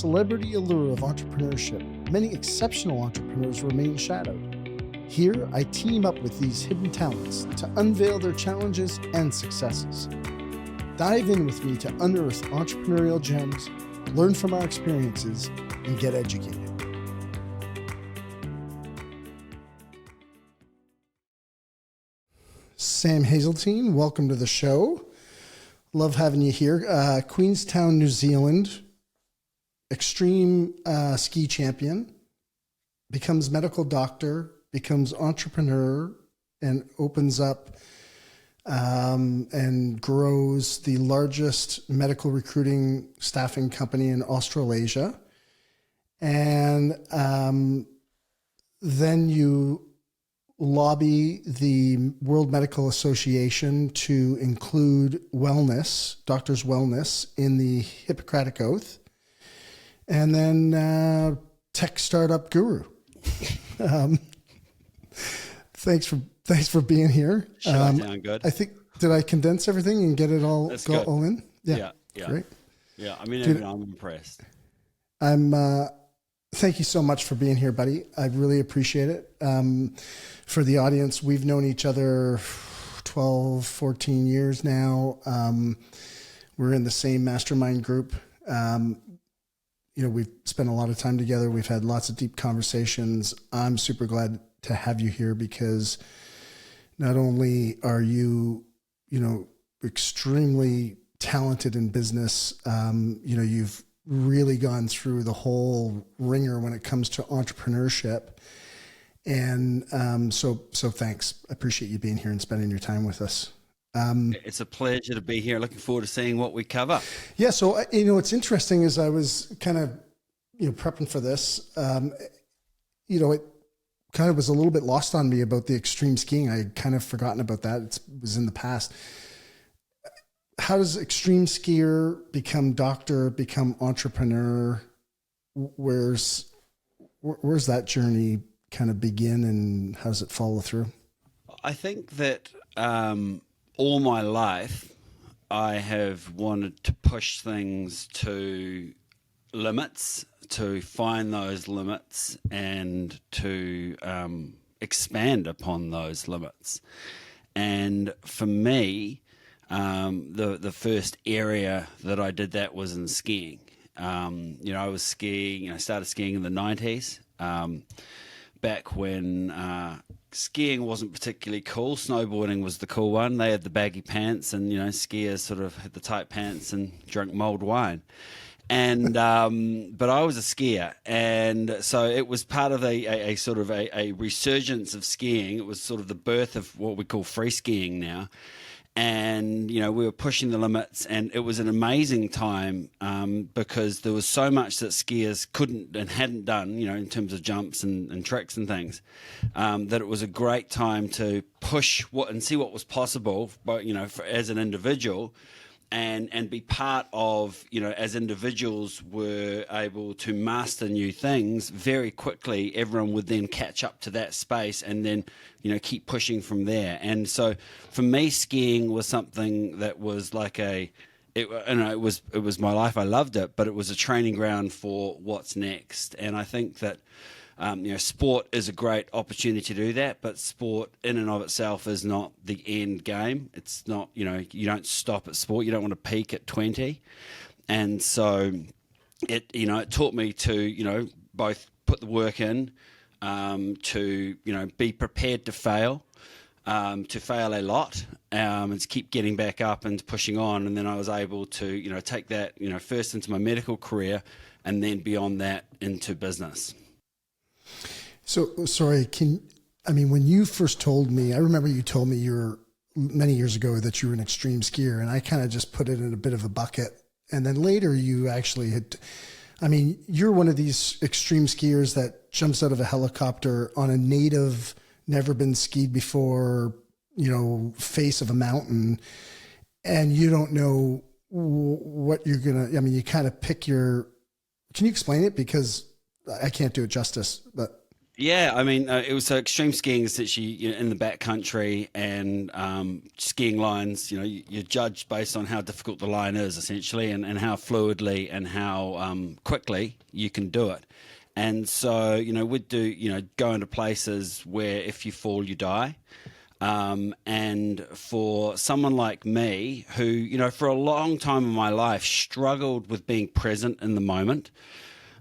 Celebrity allure of entrepreneurship, many exceptional entrepreneurs remain shadowed. Here, I team up with these hidden talents to unveil their challenges and successes. Dive in with me to unearth entrepreneurial gems, learn from our experiences, and get educated. Sam Hazledine, welcome to the show. Love having you here. Queenstown, New Zealand, extreme ski champion, becomes medical doctor, becomes entrepreneur, and opens up and grows the largest medical recruiting staffing company in Australasia. And then you lobby the World Medical Association to include wellness, doctors' wellness, in the Hippocratic Oath. And then tech startup guru. Thanks for being here. Down good. I think, did I condense everything and get it all in? Yeah. Great. Yeah, I mean, I'm impressed. Thank you so much for being here, buddy. I really appreciate it. For the audience, we've known each other 12, 14 years now. We're in the same mastermind group. We've spent a lot of time together. We've had lots of deep conversations. I'm super glad to have you here because not only are you, extremely talented in business, you've really gone through the whole ringer when it comes to entrepreneurship. And so thanks. I appreciate you being here and spending your time with us. It's a pleasure to be here. Looking forward to seeing what we cover. Yeah. So, what's interesting is I was kind of, prepping for this, it kind of was a little bit lost on me about the extreme skiing. I had kind of forgotten about that. It was in the past. How does extreme skier become doctor, become entrepreneur? Where's that journey kind of begin and how does it follow through? I think that all my life I have wanted to push things to limits, to find those limits and to expand upon those limits. And for me, the first area that I did that was in skiing. I was skiing, I started skiing in the 90s, back when skiing wasn't particularly cool. Snowboarding was the cool one. They had the baggy pants and, skiers sort of had the tight pants and drank mulled wine. And but I was a skier, and so it was part of a sort of a resurgence of skiing. It was sort of the birth of what we call free skiing now. And, we were pushing the limits, and it was an amazing time because there was so much that skiers couldn't and hadn't done, in terms of jumps and tricks and things, that it was a great time to push and see what was possible, but, as an individual. And be part of, as individuals were able to master new things very quickly, everyone would then catch up to that space and then, keep pushing from there. And so for me, skiing was something that was like it was my life. I loved it, but it was a training ground for what's next. And I think that, sport is a great opportunity to do that, but sport in and of itself is not the end game. It's not, you don't stop at sport. You don't want to peak at 20. And so it taught me to, both put the work in, to, be prepared to fail a lot, and to keep getting back up and pushing on. And then I was able to, take that, first into my medical career and then beyond that into business. So, sorry, when you first told me, I remember you told me many years ago that you were an extreme skier, and I kind of just put it in a bit of a bucket. And then later you actually you're one of these extreme skiers that jumps out of a helicopter on a native, never been skied before, face of a mountain, and you don't know what you're going to, you kind of pick can you explain it? Because I can't do it justice, but. Yeah, I mean, it was so extreme skiing essentially in the backcountry and skiing lines. You're judged based on how difficult the line is essentially, and how fluidly and how quickly you can do it. And so, we'd do, go into places where if you fall, you die. And for someone like me who, for a long time in my life struggled with being present in the moment,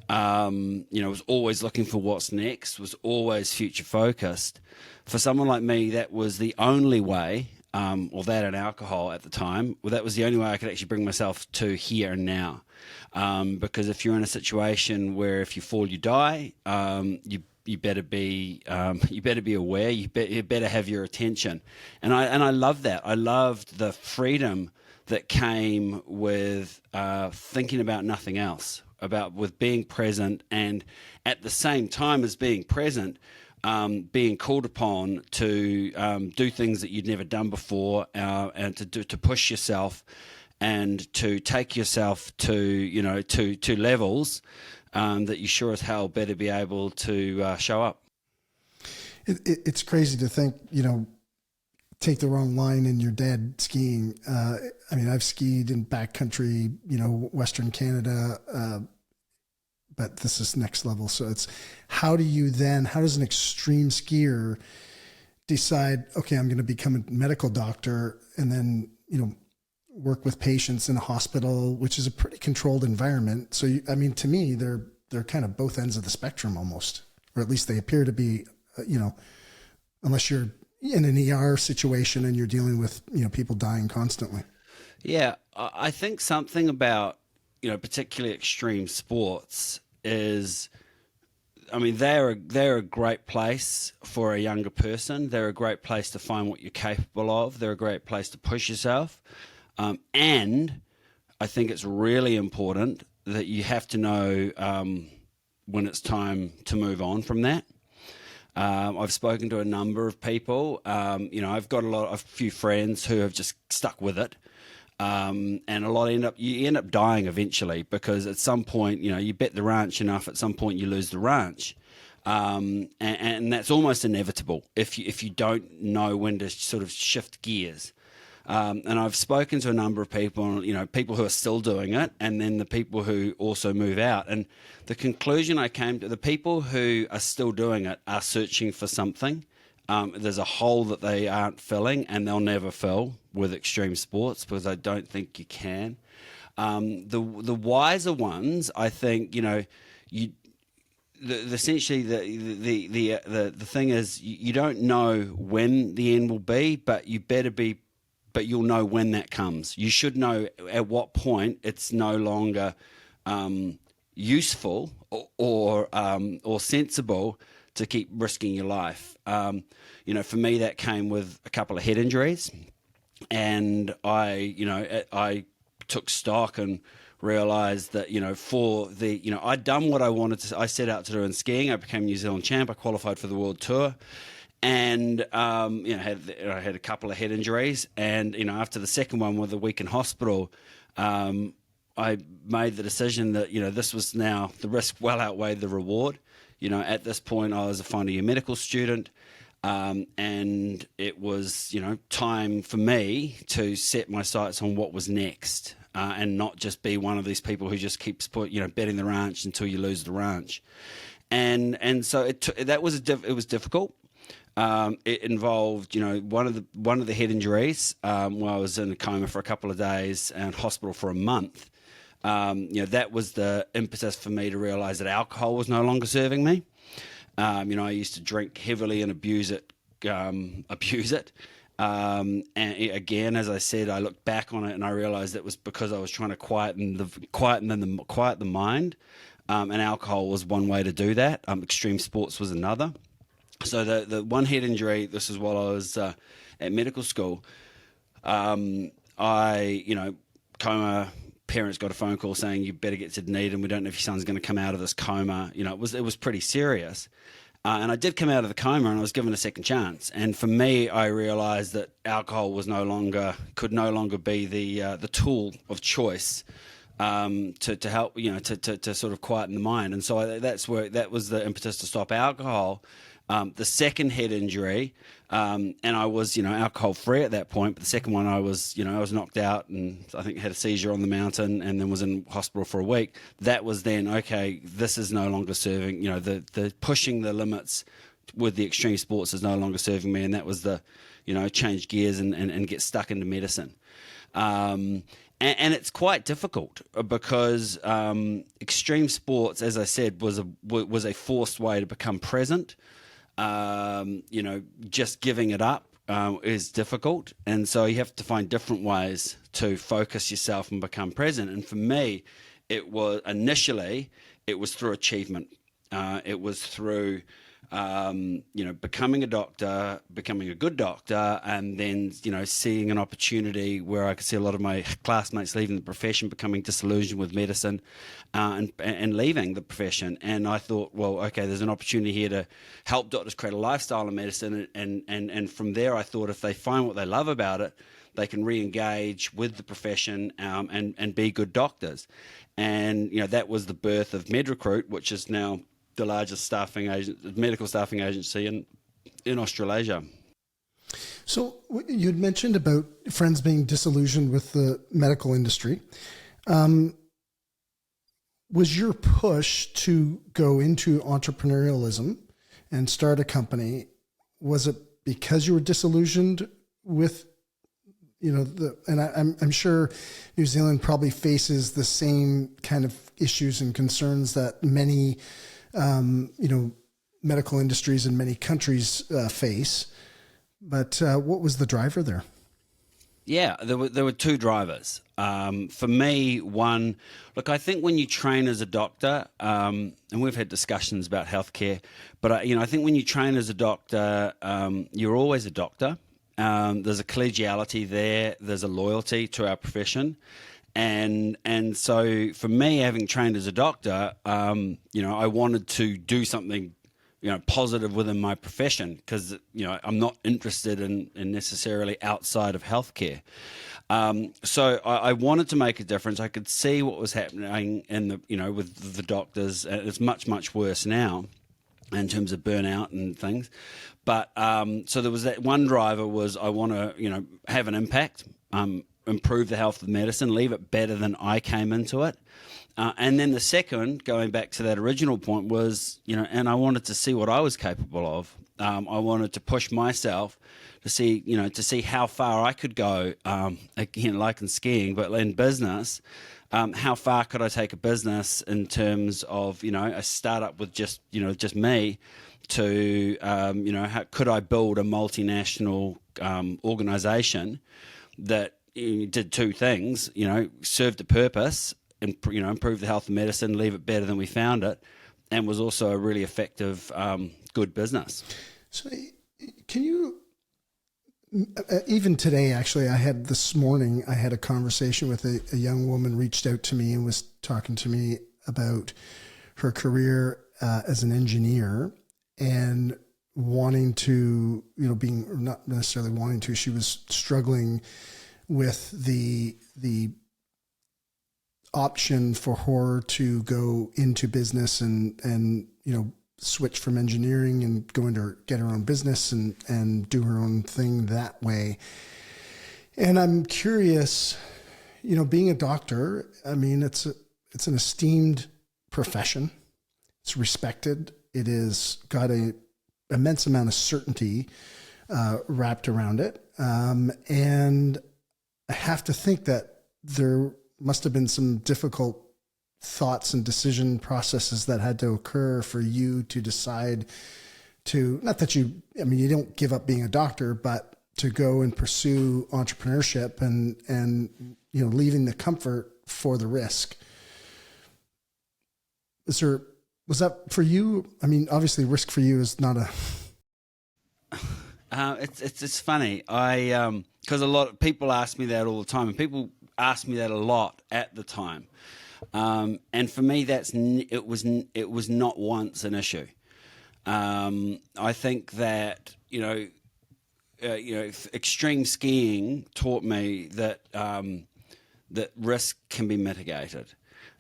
was always looking for what's next, was always future focused. For someone like me, that was the only way, or that and alcohol at the time, well, that was the only way I could actually bring myself to here and now. Because if you're in a situation where if you fall, you die, you better be aware. You better have your attention. And I love that. I loved the freedom that came with thinking about nothing else, with being present, and at the same time as being present, being called upon to do things that you'd never done before, and to push yourself and to take yourself to levels that you sure as hell better be able to show up. It's crazy to think, take the wrong line and you're dead skiing. I mean, I've skied in backcountry, Western Canada, but this is next level. So it's how does an extreme skier decide, okay, I'm going to become a medical doctor and then, work with patients in a hospital, which is a pretty controlled environment. So, to me, they're kind of both ends of the spectrum almost, or at least they appear to be, unless you're in an ER situation and you're dealing with, people dying constantly. Yeah, I think something about, particularly extreme sports is, they're a great place for a younger person. They're a great place to find what you're capable of. They're a great place to push yourself. And I think it's really important that you have to know when it's time to move on from that. I've spoken to a number of people. I've got a few friends who have just stuck with it. And a lot you end up dying eventually, because at some point, you bet the ranch enough, at some point you lose the ranch. And that's almost inevitable if you don't know when to sort of shift gears. And I've spoken to a number of people, people who are still doing it, and then the people who also move out. And the conclusion I came to, the people who are still doing it are searching for something. There's a hole that they aren't filling, and they'll never fill with extreme sports, because I don't think you can. The wiser ones, I think, essentially the thing is, you don't know when the end will be, but you'll know when that comes. You should know at what point it's no longer useful or sensible to keep risking your life. For me, that came with a couple of head injuries, and I took stock and realized that, I'd done what I set out to do in skiing. I became New Zealand champ. I qualified for the world tour. And I had a couple of head injuries, and after the second one with a week in hospital, I made the decision that this was now, the risk well outweighed the reward. At this point, I was a final year medical student, and it was time for me to set my sights on what was next, and not just be one of these people who just keeps betting the ranch until you lose the ranch, and so it was difficult. It involved, one of the head injuries, where I was in a coma for a couple of days and hospital for a month. That was the impetus for me to realize that alcohol was no longer serving me. I used to drink heavily and abuse it. And again, as I said, I looked back on it and I realized it was because I was trying to quiet the mind. And alcohol was one way to do that. Extreme sports was another. So the one head injury, this is while I was at medical school. Coma, parents got a phone call saying you better get to Dunedin. We don't know if your son's going to come out of this coma. It was pretty serious. And I did come out of the coma, and I was given a second chance. And for me, I realized that alcohol could no longer be the tool of choice to help, to sort of quieten the mind. And so that was the impetus to stop alcohol. The second head injury, and I was, alcohol free at that point. But the second one, I was knocked out, and I think had a seizure on the mountain, and then was in hospital for a week. That was then, okay, this is no longer serving. The pushing the limits with the extreme sports is no longer serving me, and that was the, change gears and get stuck into medicine. And it's quite difficult because extreme sports, as I said, was a forced way to become present. Just giving it up is difficult, and so you have to find different ways to focus yourself and become present. And for me, it was through achievement. It was through becoming a doctor, becoming a good doctor, and then, seeing an opportunity where I could see a lot of my classmates leaving the profession, becoming disillusioned with medicine, and leaving the profession. And I thought, well, okay, there's an opportunity here to help doctors create a lifestyle in medicine. And from there, I thought if they find what they love about it, they can re-engage with the profession, and be good doctors. And, that was the birth of MedRecruit, which is now the largest medical staffing agency in Australasia. So you'd mentioned about friends being disillusioned with the medical industry. Was your push to go into entrepreneurialism and start a company, was it because you were disillusioned with, I'm sure New Zealand probably faces the same kind of issues and concerns that many medical industries in many countries face. But what was the driver there? Yeah, there were two drivers. For me, one, look, I think when you train as a doctor, and we've had discussions about healthcare, but I think when you train as a doctor, you're always a doctor. There's a collegiality there. There's a loyalty to our profession. And so for me, having trained as a doctor, I wanted to do something, positive within my profession, because, I'm not interested in necessarily outside of healthcare. So I wanted to make a difference. I could see what was happening with the doctors. It's much, much worse now in terms of burnout and things. But so there was that one driver was I want to, have an impact, improve the health of medicine, leave it better than I came into it. And then the second, going back to that original point, was, and I wanted to see what I was capable of. I wanted to push myself to see how far I could go, again, like in skiing, but in business, how far could I take a business in terms of, a startup with just me to, how could I build a multinational organization that did two things, served a purpose, and improve the health of medicine, leave it better than we found it, and was also a really effective, good business. So can you, even today, actually, this morning, I had a conversation with a young woman, reached out to me and was talking to me about her career as an engineer and wanting to, not necessarily wanting to, she was struggling with the option for her to go into business and switch from engineering and get her own business and do her own thing that way. And I'm curious, being a doctor, I mean, it's an esteemed profession. It's respected. It is got a immense amount of certainty wrapped around it. And I have to think that there must have been some difficult thoughts and decision processes that had to occur for you to decide to, not that you don't give up being a doctor, but to go and pursue entrepreneurship and leaving the comfort for the risk. Was that for you? I mean, obviously risk for you is not a... It's funny. Because a lot of people ask me that all the time, and people ask me that a lot at the time. And for me, it was not once an issue. I think that extreme skiing taught me that that risk can be mitigated.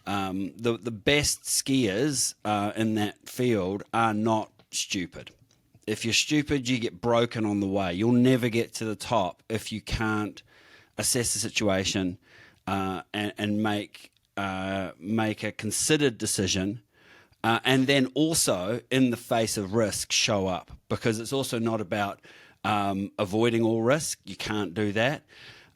The best skiers in that field are not stupid. If you're stupid, you get broken on the way. You'll never get to the top if you can't assess the situation and make a considered decision. And then also, in the face of risk, show up, because it's also not about avoiding all risk. You can't do that.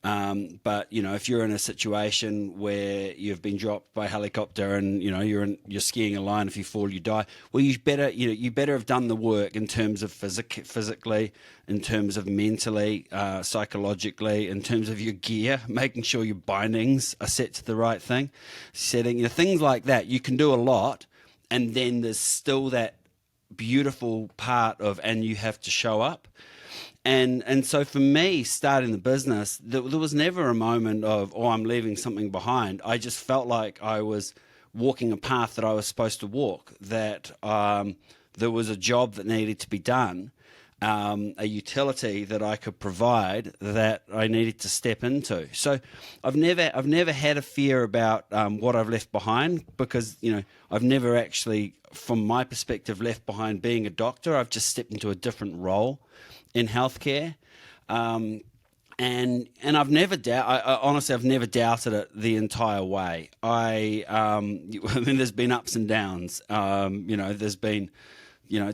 But if you're in a situation where you've been dropped by a helicopter and you're skiing a line, if you fall you die, well, you better have done the work in terms of physically, in terms of mentally, psychologically, in terms of your gear, making sure your bindings are set to the right thing, setting things like that. You can do a lot, and then there's still that beautiful part of, and you have to show up. And so for me, starting the business, there was never a moment of, I'm leaving something behind. I just felt like I was walking a path that I was supposed to walk, that there was a job that needed to be done, a utility that I could provide that I needed to step into. So I've never had a fear about what I've left behind, because I've never actually, from my perspective, left behind being a doctor. I've just stepped into a different role in healthcare, and I've never honestly, I've never doubted it the entire way. I mean, there's been ups and downs. There's been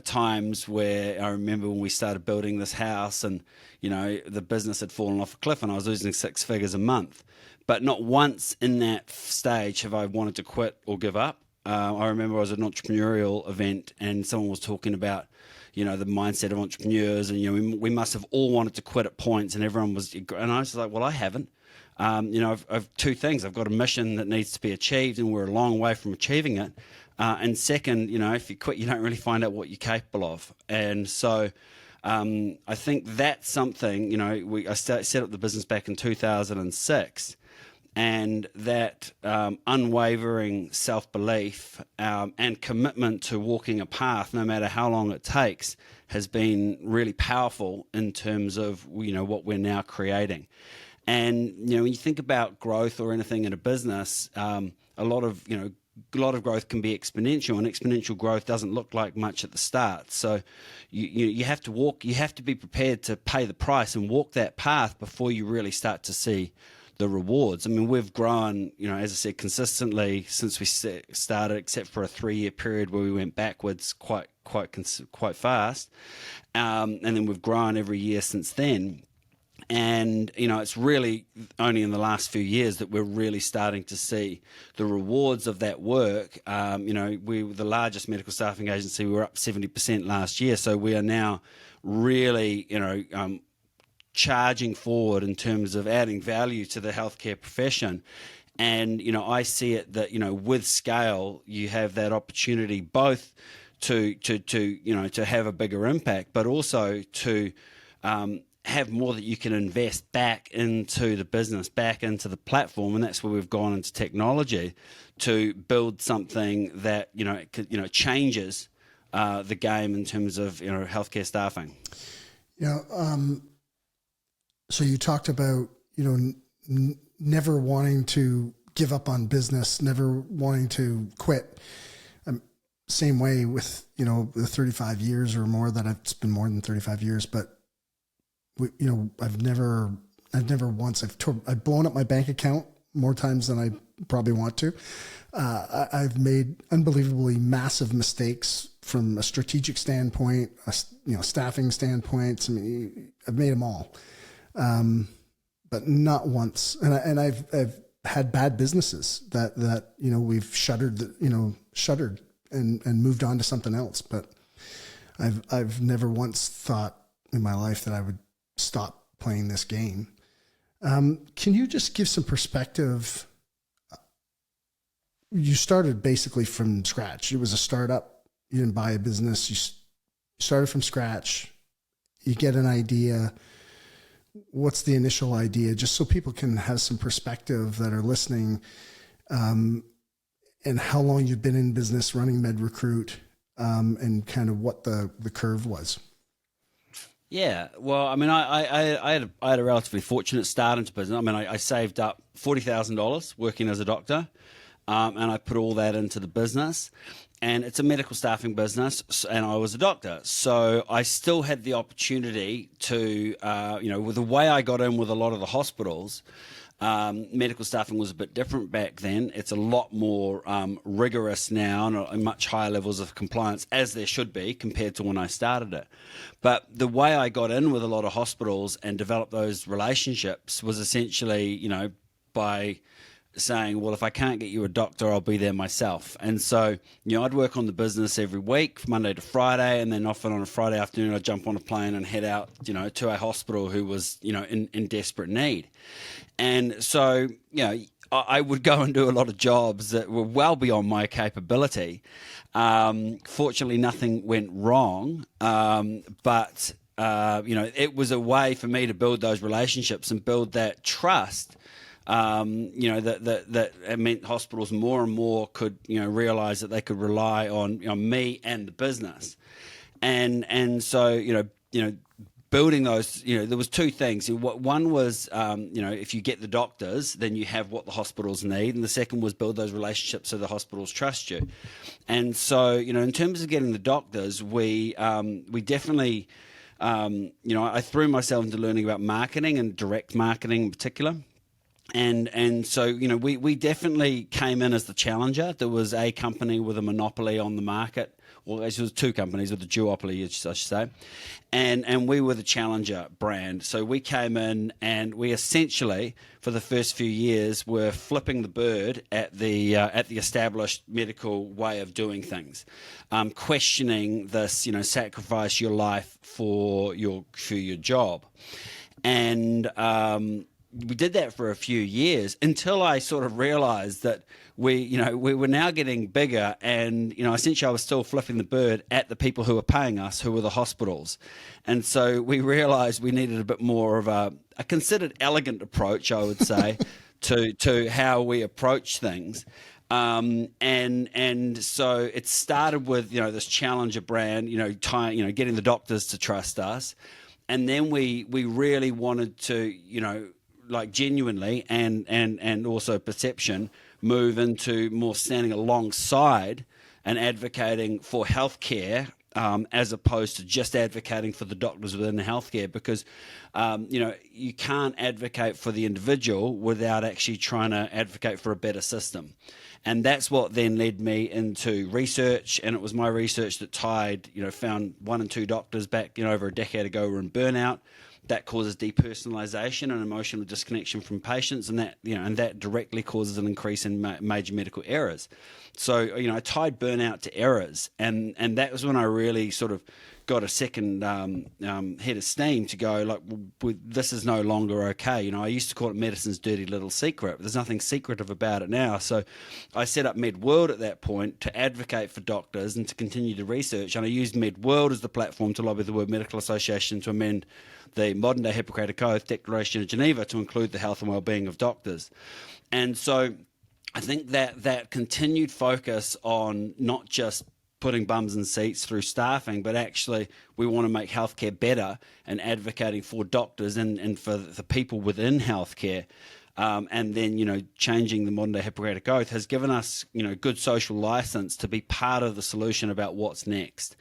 times where I remember when we started building this house, and the business had fallen off a cliff, and I was losing 6 figures a month. But not once in that stage have I wanted to quit or give up. I remember I was at an entrepreneurial event, and someone was talking about the mindset of entrepreneurs, and we must have all wanted to quit at points, and everyone was, and I was like, well, I haven't. I've two things. I've got a mission that needs to be achieved, and we're a long way from achieving it. And second, if you quit, you don't really find out what you're capable of. And so I think that's something. I set up the business back in 2006. And that unwavering self-belief and commitment to walking a path, no matter how long it takes, has been really powerful in terms of what we're now creating. And when you think about growth or anything in a business, a lot of growth can be exponential, and exponential growth doesn't look like much at the start. So you have to walk. You have to be prepared to pay the price and walk that path before you really start to see the rewards. I mean, we've grown, as I said, consistently since we started, except for a 3-year period where we went backwards quite fast, and then we've grown every year since then. And it's really only in the last few years that we're really starting to see the rewards of that work. We were the largest medical staffing agency. We were up 70% last year, so we are now really, charging forward in terms of adding value to the healthcare profession. And I see it that with scale you have that opportunity both to have a bigger impact, but also to have more that you can invest back into the business, back into the platform. And that's where we've gone into technology to build something that changes the game in terms of healthcare staffing. So you talked about, never wanting to give up on business, never wanting to quit. Same way with, the 35 years or more that it's been more than 35 years, but I've never once, I've blown up my bank account more times than I probably want to. I've made unbelievably massive mistakes from a strategic standpoint, staffing standpoints. I mean, I've made them all. But not once. And I've had bad businesses that we've shuttered and moved on to something else. But I've never once thought in my life that I would stop playing this game. Can you just give some perspective? You started basically from scratch. It was a startup. You didn't buy a business. You started from scratch. You get an idea. What's the initial idea? Just so people can have some perspective that are listening, and how long you've been in business running MedRecruit, and kind of what the curve was. Yeah, well, I mean, I had a relatively fortunate start into business. I mean, I saved up $40,000 working as a doctor, and I put all that into the business. And it's a medical staffing business, and I was a doctor, so I still had the opportunity to, with the way I got in with a lot of the hospitals. Medical staffing was a bit different back then. It's a lot more rigorous now and much higher levels of compliance, as there should be, compared to when I started it. But the way I got in with a lot of hospitals and developed those relationships was essentially, by saying, well, if I can't get you a doctor, I'll be there myself. And so, I'd work on the business every week, Monday to Friday, and then often on a Friday afternoon, I'd jump on a plane and head out, to a hospital who was, in desperate need. And so, I would go and do a lot of jobs that were well beyond my capability. Fortunately, nothing went wrong, but it was a way for me to build those relationships and build that trust. That it meant hospitals more and more could, realize that they could rely on, me and the business. And so, building those, there was two things. One was, if you get the doctors, then you have what the hospitals need. And the second was build those relationships so the hospitals trust you. And so, in terms of getting the doctors, we definitely, I threw myself into learning about marketing and direct marketing in particular. And so, we definitely came in as the challenger. There was a company with a monopoly on the market. Well, actually, there was two companies with a duopoly, I should say. And we were the challenger brand. So we came in and we essentially, for the first few years, were flipping the bird at the established medical way of doing things, questioning this, sacrifice your life for your job. And we did that for a few years until I sort of realized that we were now getting bigger, and essentially I was still flipping the bird at the people who were paying us, who were the hospitals. And so we realized we needed a bit more of a considered elegant approach, I would say, to how we approach things. And so it started with this challenger brand, getting the doctors to trust us, and then we really wanted to genuinely and also perception move into more standing alongside and advocating for healthcare, as opposed to just advocating for the doctors within the healthcare, because you can't advocate for the individual without actually trying to advocate for a better system. And that's what then led me into research, and it was my research that found 1 in 2 doctors back over a decade ago were in burnout. That causes depersonalization and emotional disconnection from patients, and that directly causes an increase in major medical errors. So I tied burnout to errors, and that was when I really sort of got a second head of steam to go, this is no longer okay. I used to call it medicine's dirty little secret, but there's nothing secretive about it now. So I set up MedWorld at that point to advocate for doctors and to continue to research, and I used MedWorld as the platform to lobby the World Medical Association to amend the modern-day Hippocratic Oath Declaration of Geneva to include the health and well-being of doctors. And so I think that continued focus on not just putting bums in seats through staffing, but actually we want to make healthcare better and advocating for doctors and for the people within healthcare. And then, changing the modern day Hippocratic Oath has given us, good social license to be part of the solution about what's next.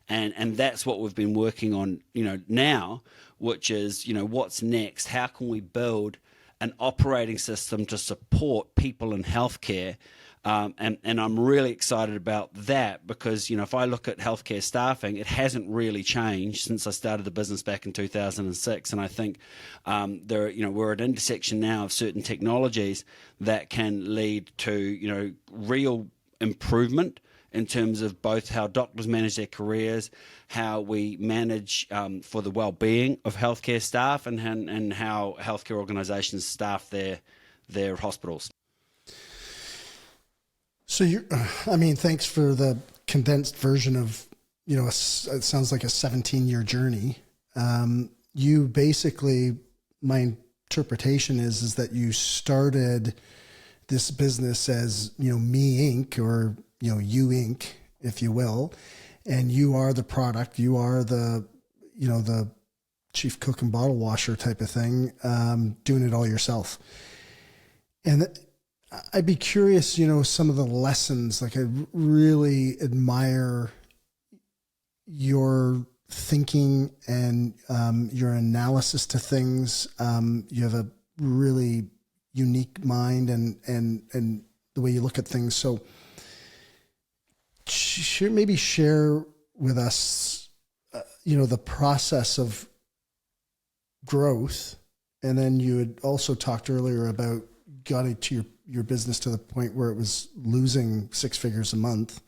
And that's what we've been working on, now, which is, what's next? How can we build an operating system to support people in healthcare? And I'm really excited about that because, if I look at healthcare staffing, it hasn't really changed since I started the business back in 2006. And I think we're at an intersection now of certain technologies that can lead to, real improvement in terms of both how doctors manage their careers, how we manage for the well-being of healthcare staff, and how healthcare organisations staff their hospitals. So thanks for the condensed version of, it sounds like a 17-year journey. You basically, my interpretation is that you started this business as, Me Inc. or, You Inc., if you will, and you are the product, you are the chief cook and bottle washer type of thing, doing it all yourself. And I'd be curious, some of the lessons, like I really admire your thinking and your analysis to things. You have a really unique mind and the way you look at things. So maybe share with us, the process of growth. And then you had also talked earlier about got to your business to the point where it was losing 6 figures a month.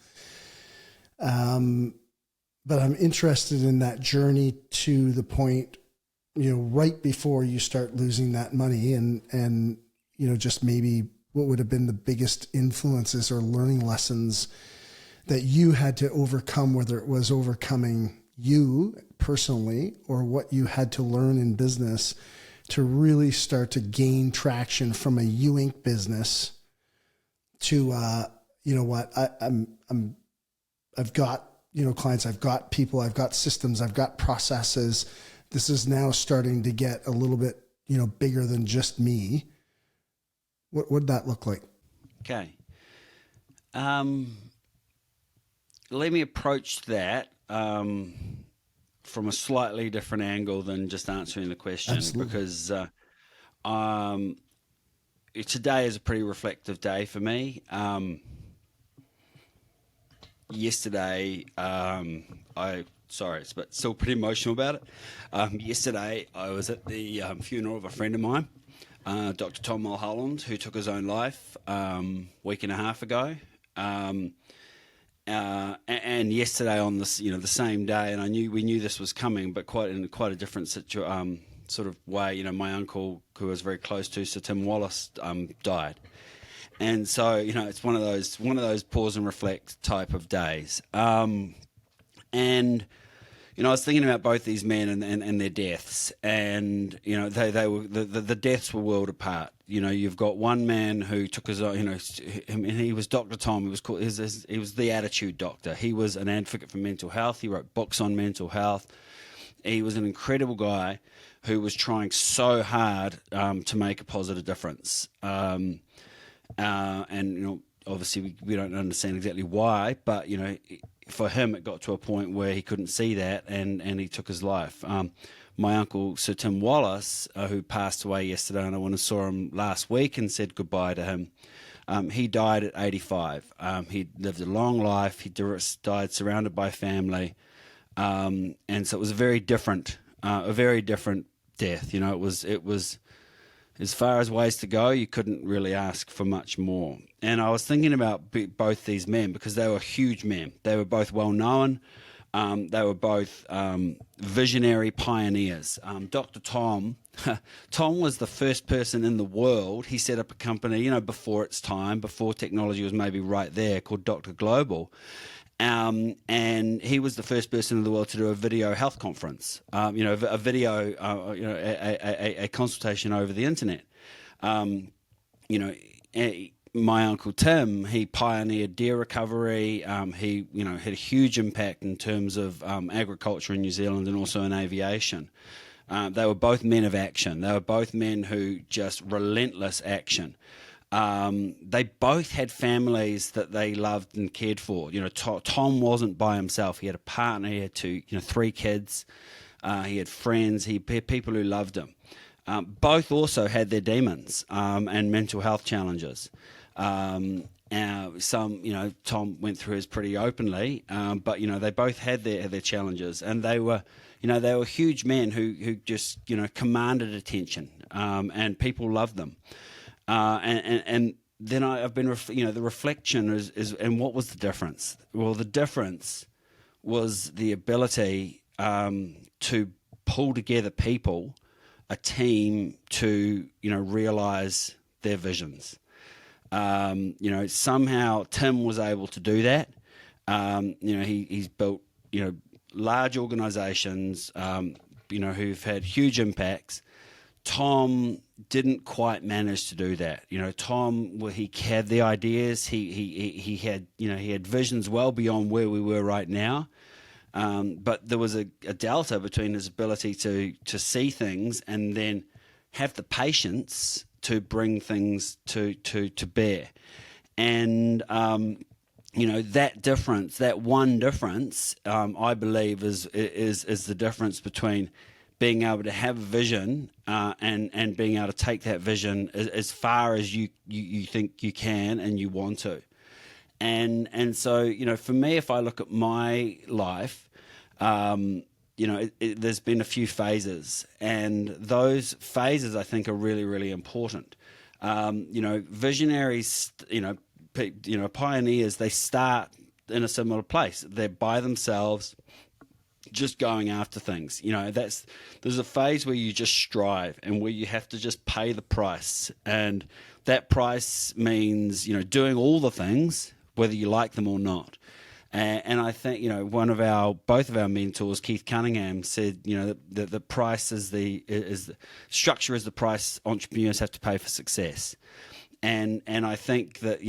But I'm interested in that journey to the point, right before you start losing that money and just maybe what would have been the biggest influences or learning lessons that you had to overcome, whether it was overcoming you personally or what you had to learn in business to really start to gain traction from a U Inc. business to, I've got, clients, I've got people, I've got systems, I've got processes. This is now starting to get a little bit, bigger than just me. What would that look like? Okay. Let me approach that from a slightly different angle than just answering the question. Absolutely. Because today is a pretty reflective day for me. Yesterday, but still pretty emotional about it. Yesterday, I was at the funeral of a friend of mine, Dr. Tom Mulholland, who took his own life week and a half ago. And yesterday on this, the same day, and we knew this was coming, but quite a different sort of way. My uncle, who I was very close to, Sir Tim Wallace, died. And so, it's one of those pause and reflect type of days. And, I was thinking about both these men and their deaths, and, they were, the deaths were world apart. You've got one man who took his own, and he was Dr. Tom. He was the attitude doctor. He was an advocate for mental health. He wrote books on mental health. He was an incredible guy who was trying so hard to make a positive difference. And obviously we don't understand exactly why, but for him it got to a point where he couldn't see that, and he took his life. My uncle Sir Tim Wallace, who passed away yesterday, and I went and saw him last week and said goodbye to him. He died at 85. He lived a long life. He died surrounded by family, and so it was a very different death. It was as far as ways to go, you couldn't really ask for much more. And I was thinking about both these men because they were huge men. They were both well known. They were both visionary pioneers. Dr. Tom was the first person in the world. He set up a company, before its time, before technology was maybe right there, called Dr. Global. And he was the first person in the world to do a video health conference, a video, a consultation over the internet. My Uncle Tim, he pioneered deer recovery. He, had a huge impact in terms of agriculture in New Zealand and also in aviation. They were both men of action. They were both men who just relentless action. They both had families that they loved and cared for. Tom wasn't by himself. He had a partner. He had 3 kids. He had friends. He had people who loved him. Both also had their demons and mental health challenges. Tom went through his pretty openly, but they both had their challenges, and they were huge men who just commanded attention, and people loved them. And then I've been, the reflection is, and what was the difference? Well, the difference was the ability to pull together people, a team to, realize their visions. Somehow Tim was able to do that. He's built, large organizations, who've had huge impacts. Tom didn't quite manage to do that. Tom, he had the ideas. He had visions well beyond where we were right now. But there was a delta between his ability to see things and then have the patience to bring things to bear. And, that difference, that one difference, I believe is the difference between being able to have a vision and being able to take that vision as far as you think you can and you want to. And so, for me, if I look at my life, there's been a few phases, and those phases I think are really, really important. Visionaries, pioneers, they start in a similar place. They're by themselves, just going after things. There's a phase where you just strive and where you have to just pay the price, and that price means doing all the things whether you like them or not. And I think both of our mentors, Keith Cunningham, said that the price is the structure is the price entrepreneurs have to pay for success. And I think that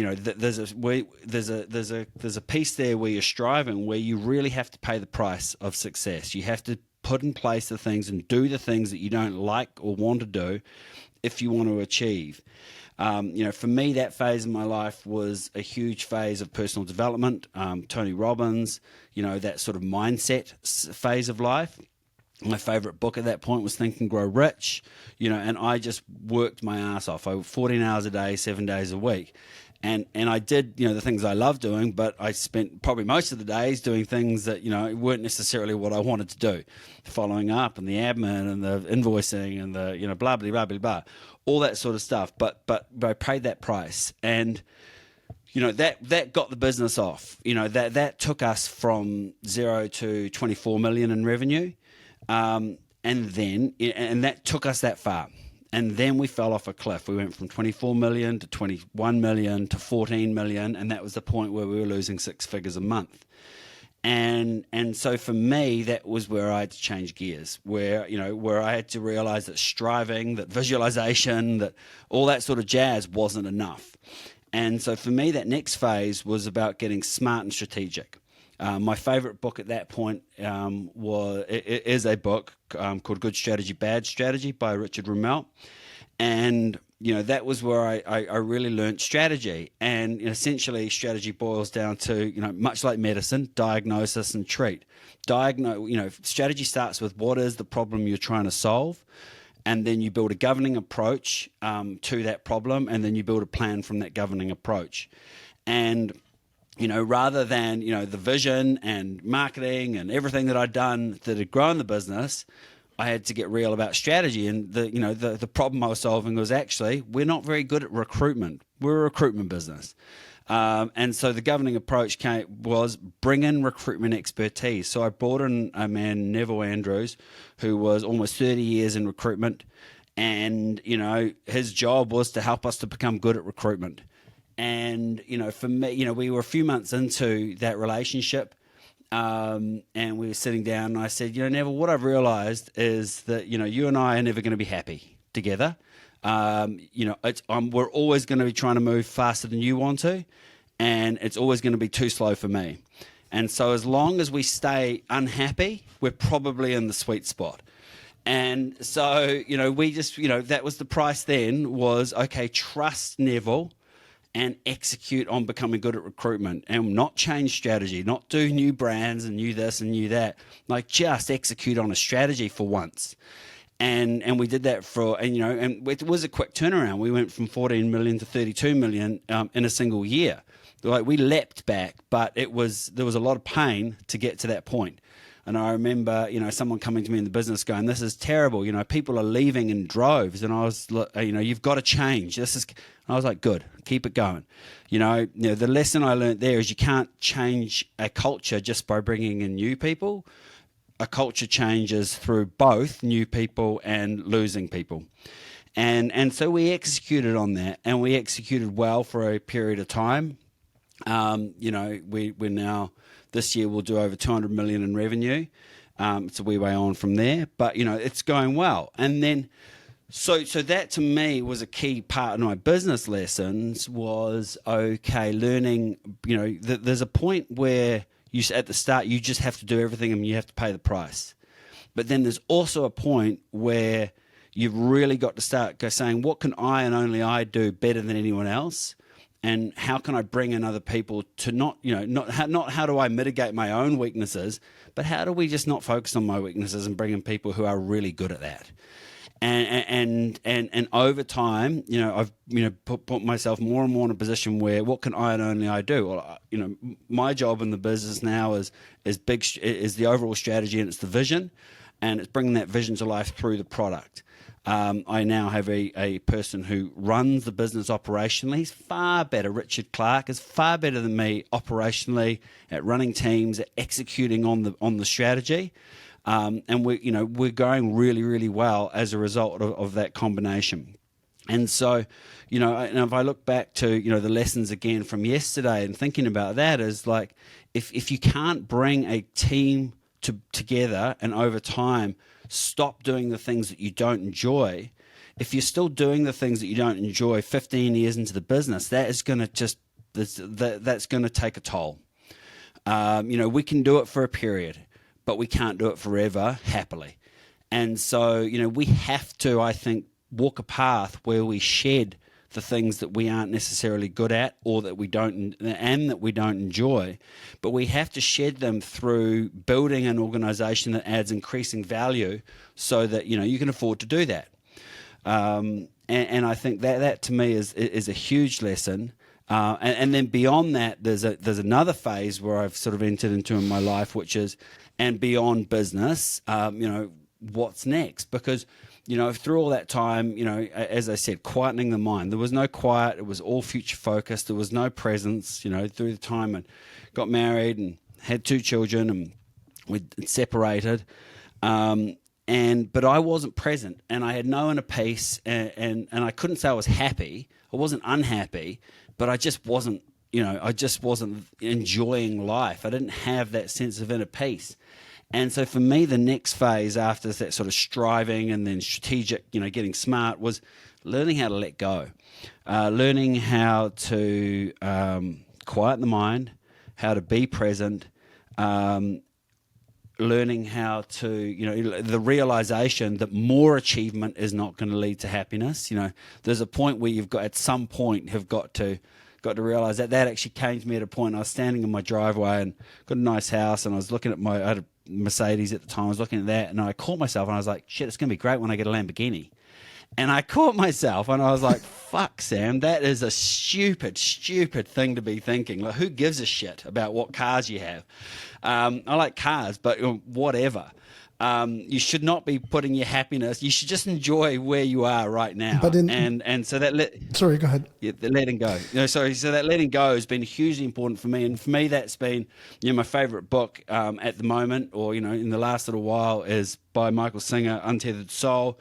there's a piece there where you're striving, where you really have to pay the price of success. You have to put in place the things and do the things that you don't like or want to do if you want to achieve. For me, that phase of my life was a huge phase of personal development. Tony Robbins, that sort of mindset phase of life. My favorite book at that point was Think and Grow Rich, and I just worked my ass off. 14 hours a day, 7 days a week. And I did, the things I love doing, but I spent probably most of the days doing things that, weren't necessarily what I wanted to do. Following up and the admin and the invoicing and the, blah, blah, blah, blah, blah, all that sort of stuff. But I paid that price. And, that got the business off. That took us from 0 to 24 million in revenue. And that took us that far. And then we fell off a cliff. We went from 24 million to 21 million to 14 million. And that was the point where we were losing 6 figures a month. And so for me, that was where I had to change gears, where I had to realize that striving, that visualization, that all that sort of jazz wasn't enough. And so for me, that next phase was about getting smart and strategic. My favorite book at that point is a book called Good Strategy, Bad Strategy by Richard Rummel. And, that was where I really learned strategy. And essentially strategy boils down to, much like medicine, diagnosis and treat. Strategy starts with what is the problem you're trying to solve. And then you build a governing approach to that problem. And then you build a plan from that governing approach. And rather than, the vision and marketing and everything that I'd done that had grown the business, I had to get real about strategy. And the problem I was solving was actually, we're not very good at recruitment. We're a recruitment business. And so the governing approach was bring in recruitment expertise. So I brought in a man, Neville Andrews, who was almost 30 years in recruitment. And, his job was to help us to become good at recruitment. And, for me, we were a few months into that relationship, and we were sitting down and I said, Neville, what I've realized is that, you and I are never going to be happy together. We're always going to be trying to move faster than you want to, and it's always going to be too slow for me. And so as long as we stay unhappy, we're probably in the sweet spot. And so, we just, that was the price then was, okay, trust Neville and execute on becoming good at recruitment and not change strategy, not do new brands and new this and new that, like just execute on a strategy for once. And we did that and it was a quick turnaround. We went from 14 million to 32 million in a single year. Like we leapt back, but there was a lot of pain to get to that point. And I remember, someone coming to me in the business going, this is terrible. People are leaving in droves. And I was, you've got to change. I was like, good, keep it going. The lesson I learned there is you can't change a culture just by bringing in new people. A culture changes through both new people and losing people. And so we executed on that, and we executed well for a period of time. We're now, this year we'll do over 200 million in revenue. It's a wee way on from there, but it's going well. And then, so that to me was a key part of my business lessons was, okay, learning, that there's a point where, at the start, you just have to do everything and you have to pay the price. But then there's also a point where you've really got to start saying, what can I and only I do better than anyone else? And how can I bring in other people to not how do I mitigate my own weaknesses, but how do we just not focus on my weaknesses and bring in people who are really good at that? And over time, I've put myself more and more in a position where what can I and only I do? Well, my job in the business now is the overall strategy, and it's the vision, and it's bringing that vision to life through the product. I now have a person who runs the business operationally. He's far better. Richard Clark is far better than me operationally at running teams, at executing on the strategy. And we're going really, really well as a result of that combination. And so, and if I look back to, the lessons again from yesterday and thinking about that is like, if you can't bring a team together and over time stop doing the things that you don't enjoy, if you're still doing the things that you don't enjoy 15 years into the business, that is going to that's going to take a toll. We can do it for a period, but we can't do it forever, happily. And so, we have to, I think, walk a path where we shed the things that we aren't necessarily good at or that we don't enjoy, but we have to shed them through building an organization that adds increasing value so that, you can afford to do that. And I think that to me is a huge lesson. And then beyond that, there's another phase where I've sort of entered into in my life, which is, and beyond business, what's next? Because, through all that time, as I said, quietening the mind. There was no quiet. It was all future focused. There was no presence, through the time I got married and had 2 children and we separated. But I wasn't present and I had no inner peace and I couldn't say I was happy. I wasn't unhappy, but I just wasn't enjoying life. I didn't have that sense of inner peace. And so for me, the next phase after that sort of striving and then strategic, getting smart, was learning how to let go, learning how to quieten the mind, how to be present, learning how to, the realization that more achievement is not going to lead to happiness. There's a point where you've got, at some point, have got to realize that actually came to me at a point. I was standing in my driveway and got a nice house, and I was looking at I had a Mercedes at the time. I was looking at that, and I caught myself, and I was like, shit, it's going to be great when I get a Lamborghini. And I caught myself, and I was like, fuck, Sam, that is a stupid thing to be thinking. Like, who gives a shit about what cars you have? I like cars, but whatever. You should not be putting your happiness. You should just enjoy where you are right now. But so that sorry, go ahead. Yeah, the letting go. So that letting go has been hugely important for me, and for me that's been my favorite book at the moment, or in the last little while, is by Michael Singer, Untethered Soul.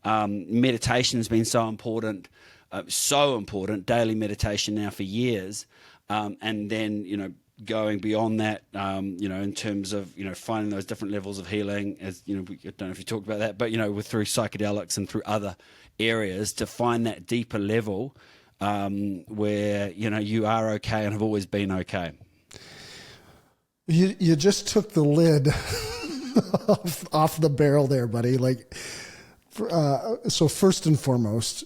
Meditation has been so important, daily meditation now for years, and then going beyond that, in terms of finding those different levels of healing, as I don't know if you talked about that, but through psychedelics and through other areas to find that deeper level where you are okay and have always been okay. You just took the lid off the barrel there, buddy. Like. So first and foremost,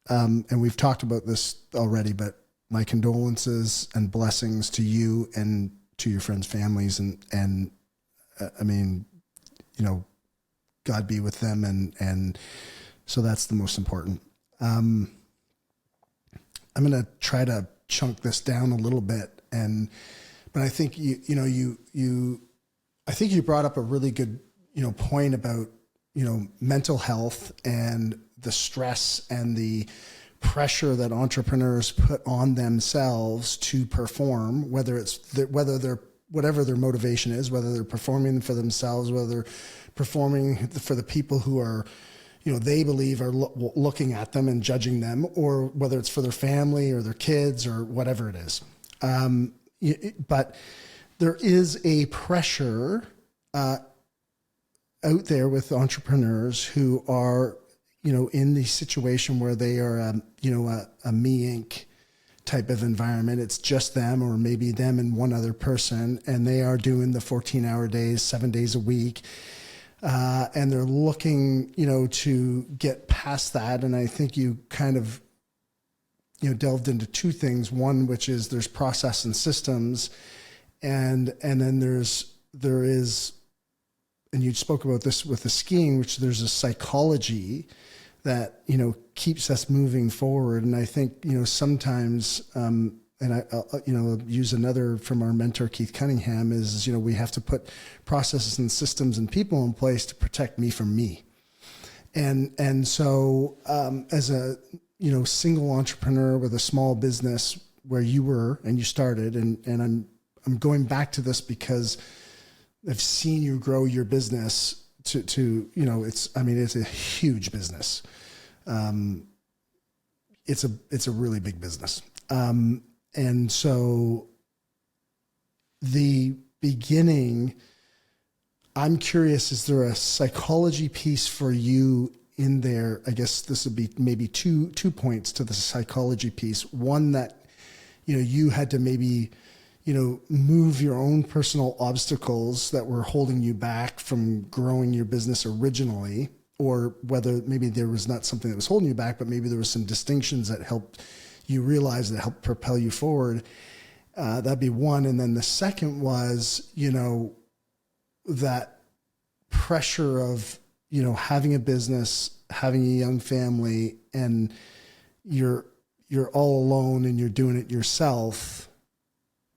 and we've talked about this already, but my condolences and blessings to you and to your friends' families, and I mean, God be with them, and so that's the most important. I'm going to try to chunk this down a little bit, but I think I think you brought up a really good point about mental health and the stress and the pressure that entrepreneurs put on themselves to perform, whether whatever their motivation is, whether they're performing for themselves, whether they're performing for the people who are, they believe are looking at them and judging them, or whether it's for their family or their kids or whatever it is. But there is a pressure, out there with entrepreneurs who are, in the situation where they are, a me Inc. type of environment. It's just them, or maybe them and one other person, and they are doing the 14-hour days, 7 days a week. And they're looking, to get past that. And I think you kind of, delved into two things. One, which is there's process and systems, and then there is, and you spoke about this with the skiing, which there's a psychology that, keeps us moving forward. And I think, sometimes, and I'll use another from our mentor, Keith Cunningham, is, we have to put processes and systems and people in place to protect me from me. And so, as a, single entrepreneur with a small business where you were, and you started, and I'm going back to this because I've seen you grow your business to it's a huge business. It's a really big business. And so the beginning, I'm curious, is there a psychology piece for you in there? I guess this would be maybe two points to the psychology piece. One, that, you had to maybe, move your own personal obstacles that were holding you back from growing your business originally, or whether maybe there was not something that was holding you back, but maybe there was some distinctions that helped you realize, that helped propel you forward. That'd be one. And then the second was, that pressure of, having a business, having a young family, and you're all alone and you're doing it yourself.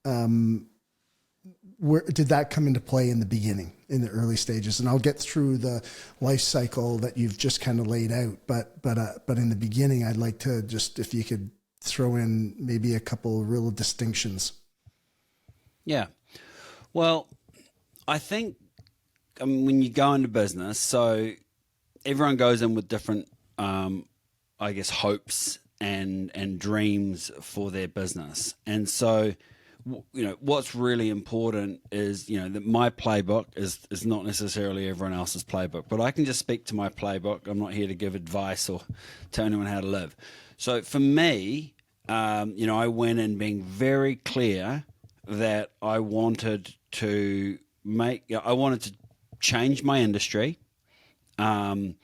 Where did that come into play in the beginning, in the early stages? And I'll get through the life cycle that you've just kind of laid out, but in the beginning, I'd like to just, if you could throw in maybe a couple of real distinctions. Yeah. Well, I think, when you go into business, so everyone goes in with different, hopes and dreams for their business. And so, what's really important is, that my playbook is not necessarily everyone else's playbook, but I can just speak to my playbook. I'm not here to give advice or tell anyone how to live. So for me, I went in being very clear that I wanted to change my industry. I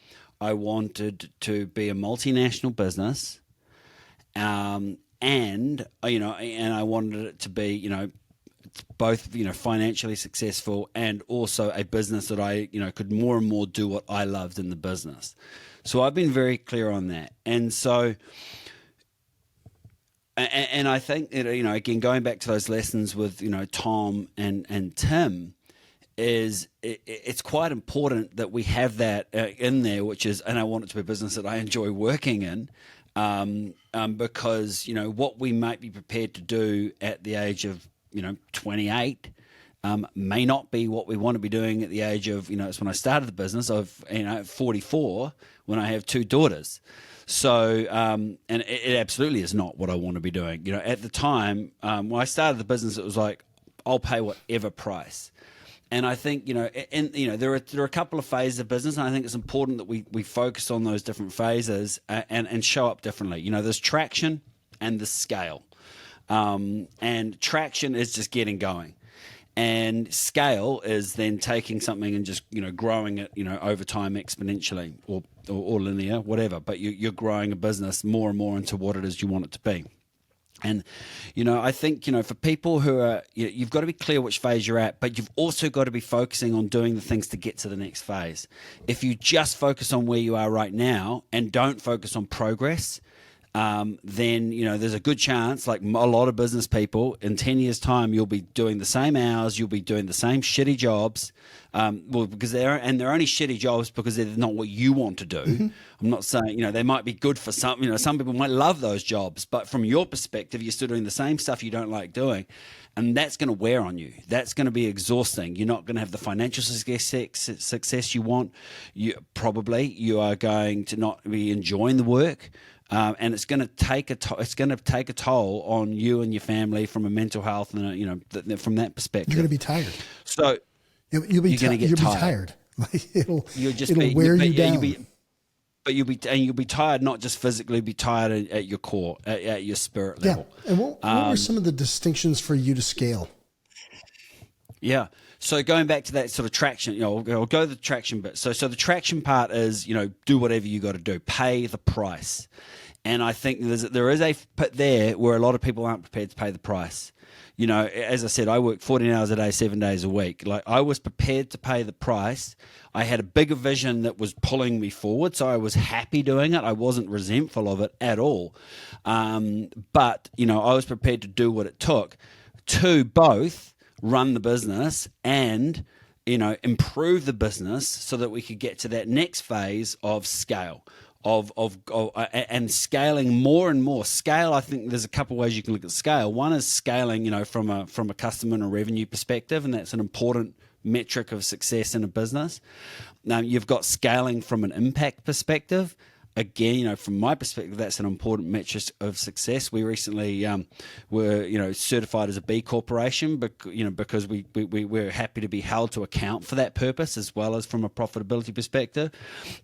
wanted to be a multinational business. And I wanted it to be, both, financially successful, and also a business that I, could more and more do what I loved in the business. So I've been very clear on that. And so, and I think that, again, going back to those lessons with, Tom and Tim, it's quite important that we have that in there, which is, and I want it to be a business that I enjoy working in. Because, what we might be prepared to do at the age of, 28, may not be what we want to be doing at the age of, it's when I started the business of, 44, when I have two daughters. So, and it absolutely is not what I want to be doing. At the time, when I started the business, it was like, I'll pay whatever price. And I think, there are a couple of phases of business, and I think it's important that we focus on those different phases and show up differently. There's traction and the scale. And traction is just getting going. And scale is then taking something and just, growing it, over time exponentially or linear, whatever. But you're growing a business more and more into what it is you want it to be. And, I think, for people who are, you've got to be clear which phase you're at, but you've also got to be focusing on doing the things to get to the next phase. If you just focus on where you are right now and don't focus on progress, then, there's a good chance, like a lot of business people, in 10 years' time, you'll be doing the same hours, you'll be doing the same shitty jobs, because they're only shitty jobs because they're not what you want to do. Mm-hmm. I'm not saying, they might be good for some, some people might love those jobs, but from your perspective, you're still doing the same stuff you don't like doing. And that's going to wear on you. That's going to be exhausting. You're not going to have the financial success you want. You are going to not be enjoying the work. And it's going to take a toll on you and your family from a mental health and from that perspective. You're going to be tired. So you'll be going to get tired. Like it'll wear you down. but you'll be tired, not just physically, be tired at your core, at your spirit level. Yeah. And what were some of the distinctions for you to scale? Yeah. So going back to that sort of traction, I'll go to the traction bit. So the traction part is, do whatever you got to do, pay the price. And I think there is a pit there where a lot of people aren't prepared to pay the price. As I said, I work 14 hours a day, 7 days a week. Like, I was prepared to pay the price. I had a bigger vision that was pulling me forward, so I was happy doing it. I wasn't resentful of it at all. But I was prepared to do what it took to both run the business and improve the business so that we could get to that next phase of scale. And scaling more and more. Scale, I think there's a couple of ways you can look at scale. One is scaling, from a customer and a revenue perspective, and that's an important metric of success in a business. Now, you've got scaling from an impact perspective. Again, from my perspective, that's an important metric of success. We recently were, certified as a B Corporation, because we're happy to be held to account for that purpose, as well as from a profitability perspective.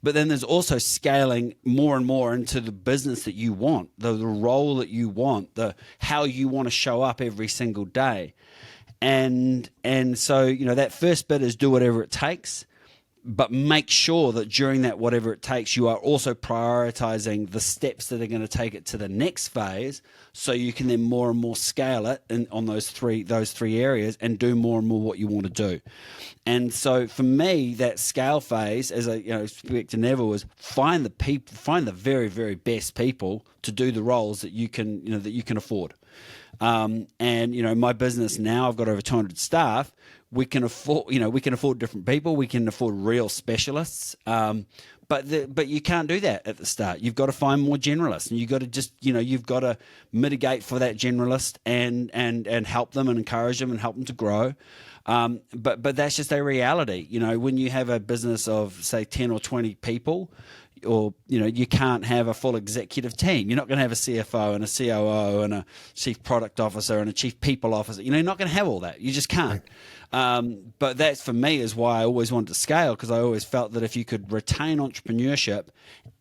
But then there's also scaling more and more into the business that you want, the role that you want, how you want to show up every single day. And so, that first bit is do whatever it takes. But make sure that during that whatever it takes, you are also prioritizing the steps that are going to take it to the next phase, so you can then more and more scale it on those three areas and do more and more what you want to do. And so for me, that scale phase, as I speak to Neville, was find the very, very best people to do the roles that you can afford. And my business now, I've got over 200 staff. We can afford different people. We can afford real specialists. But you can't do that at the start. You've got to find more generalists, and you've got to you've got to mitigate for that generalist and help them and encourage them and help them to grow. But that's just a reality. When you have a business of, say, 10 or 20 people, or you can't have a full executive team. You're not going to have a CFO and a COO and a chief product officer and a chief people officer. You're not going to have all that. You just can't. But that's, for me, is why I always wanted to scale, because I always felt that if you could retain entrepreneurship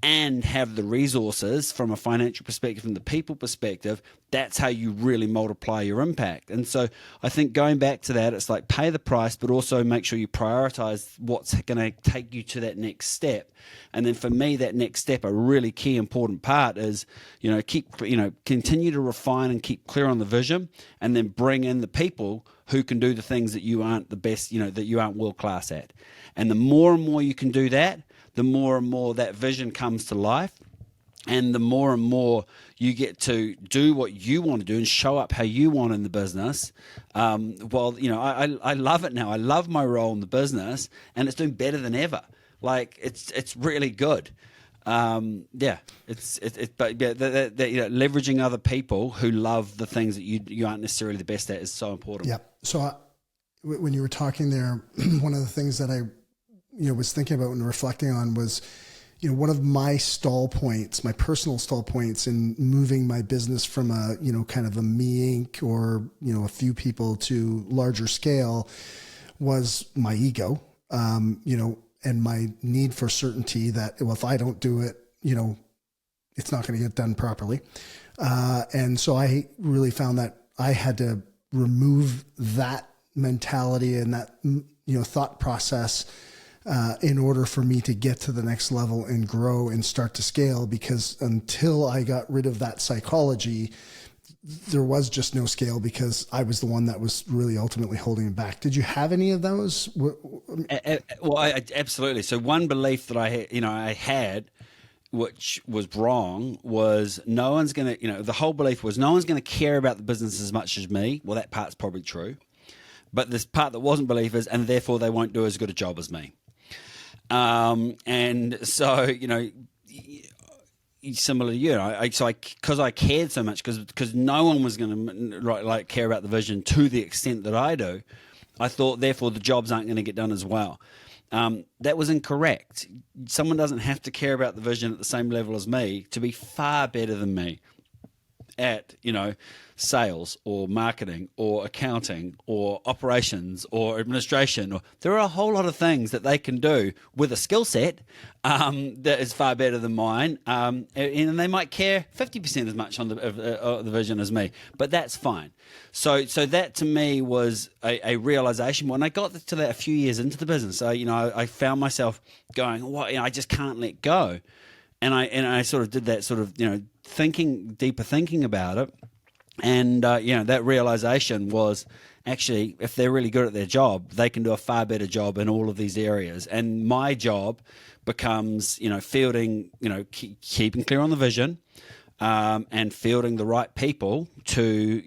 and have the resources from a financial perspective, from the people perspective, that's how you really multiply your impact. And so I think going back to that, it's like pay the price, but also make sure you prioritize what's going to take you to that next step. And then for me, that next step, a really key important part is, continue to refine and keep clear on the vision, and then bring in the people who can do the things that you aren't the best, that you aren't world class at. And the more and more you can do that, the more and more that vision comes to life. And the more and more you get to do what you want to do and show up how you want in the business. I love it now. I love my role in the business, and it's doing better than ever. Like, it's really good. Leveraging other people who love the things that you aren't necessarily the best at is so important. Yeah. So when you were talking there, one of the things that I was thinking about and reflecting on was, one of my stall points, my personal stall points in moving my business from a, kind of a me Inc. or, a few people to larger scale, was my ego, and my need for certainty that, well, if I don't do it, it's not going to get done properly. And so I really found that I had to remove that mentality and that, thought process in order for me to get to the next level and grow and start to scale, because until I got rid of that psychology, there was just no scale, because I was the one that was really ultimately holding it back. Did you have any of those? Well, absolutely. So one belief that I had, which was wrong, was no one's going to, the whole belief was no one's going to care about the business as much as me. Well, that part's probably true. But this part that wasn't belief is, and therefore they won't do as good a job as me. And so, similar to you, because I cared so much, because no one was going to care about the vision to the extent that I do, I thought therefore the jobs aren't going to get done as well. That was incorrect. Someone doesn't have to care about the vision at the same level as me to be far better than me. at, sales or marketing or accounting or operations or administration, or there are a whole lot of things that they can do with a skill set that is far better than mine, and they might care 50% as much on the vision as me, but that's fine. So that to me was a realization when I got to that a few years into the business. I found myself going, I just can't let go. And I sort of did that sort of, deeper thinking about it. And, that realization was actually, if they're really good at their job, they can do a far better job in all of these areas. And my job becomes, fielding, keeping clear on the vision, and fielding the right people to,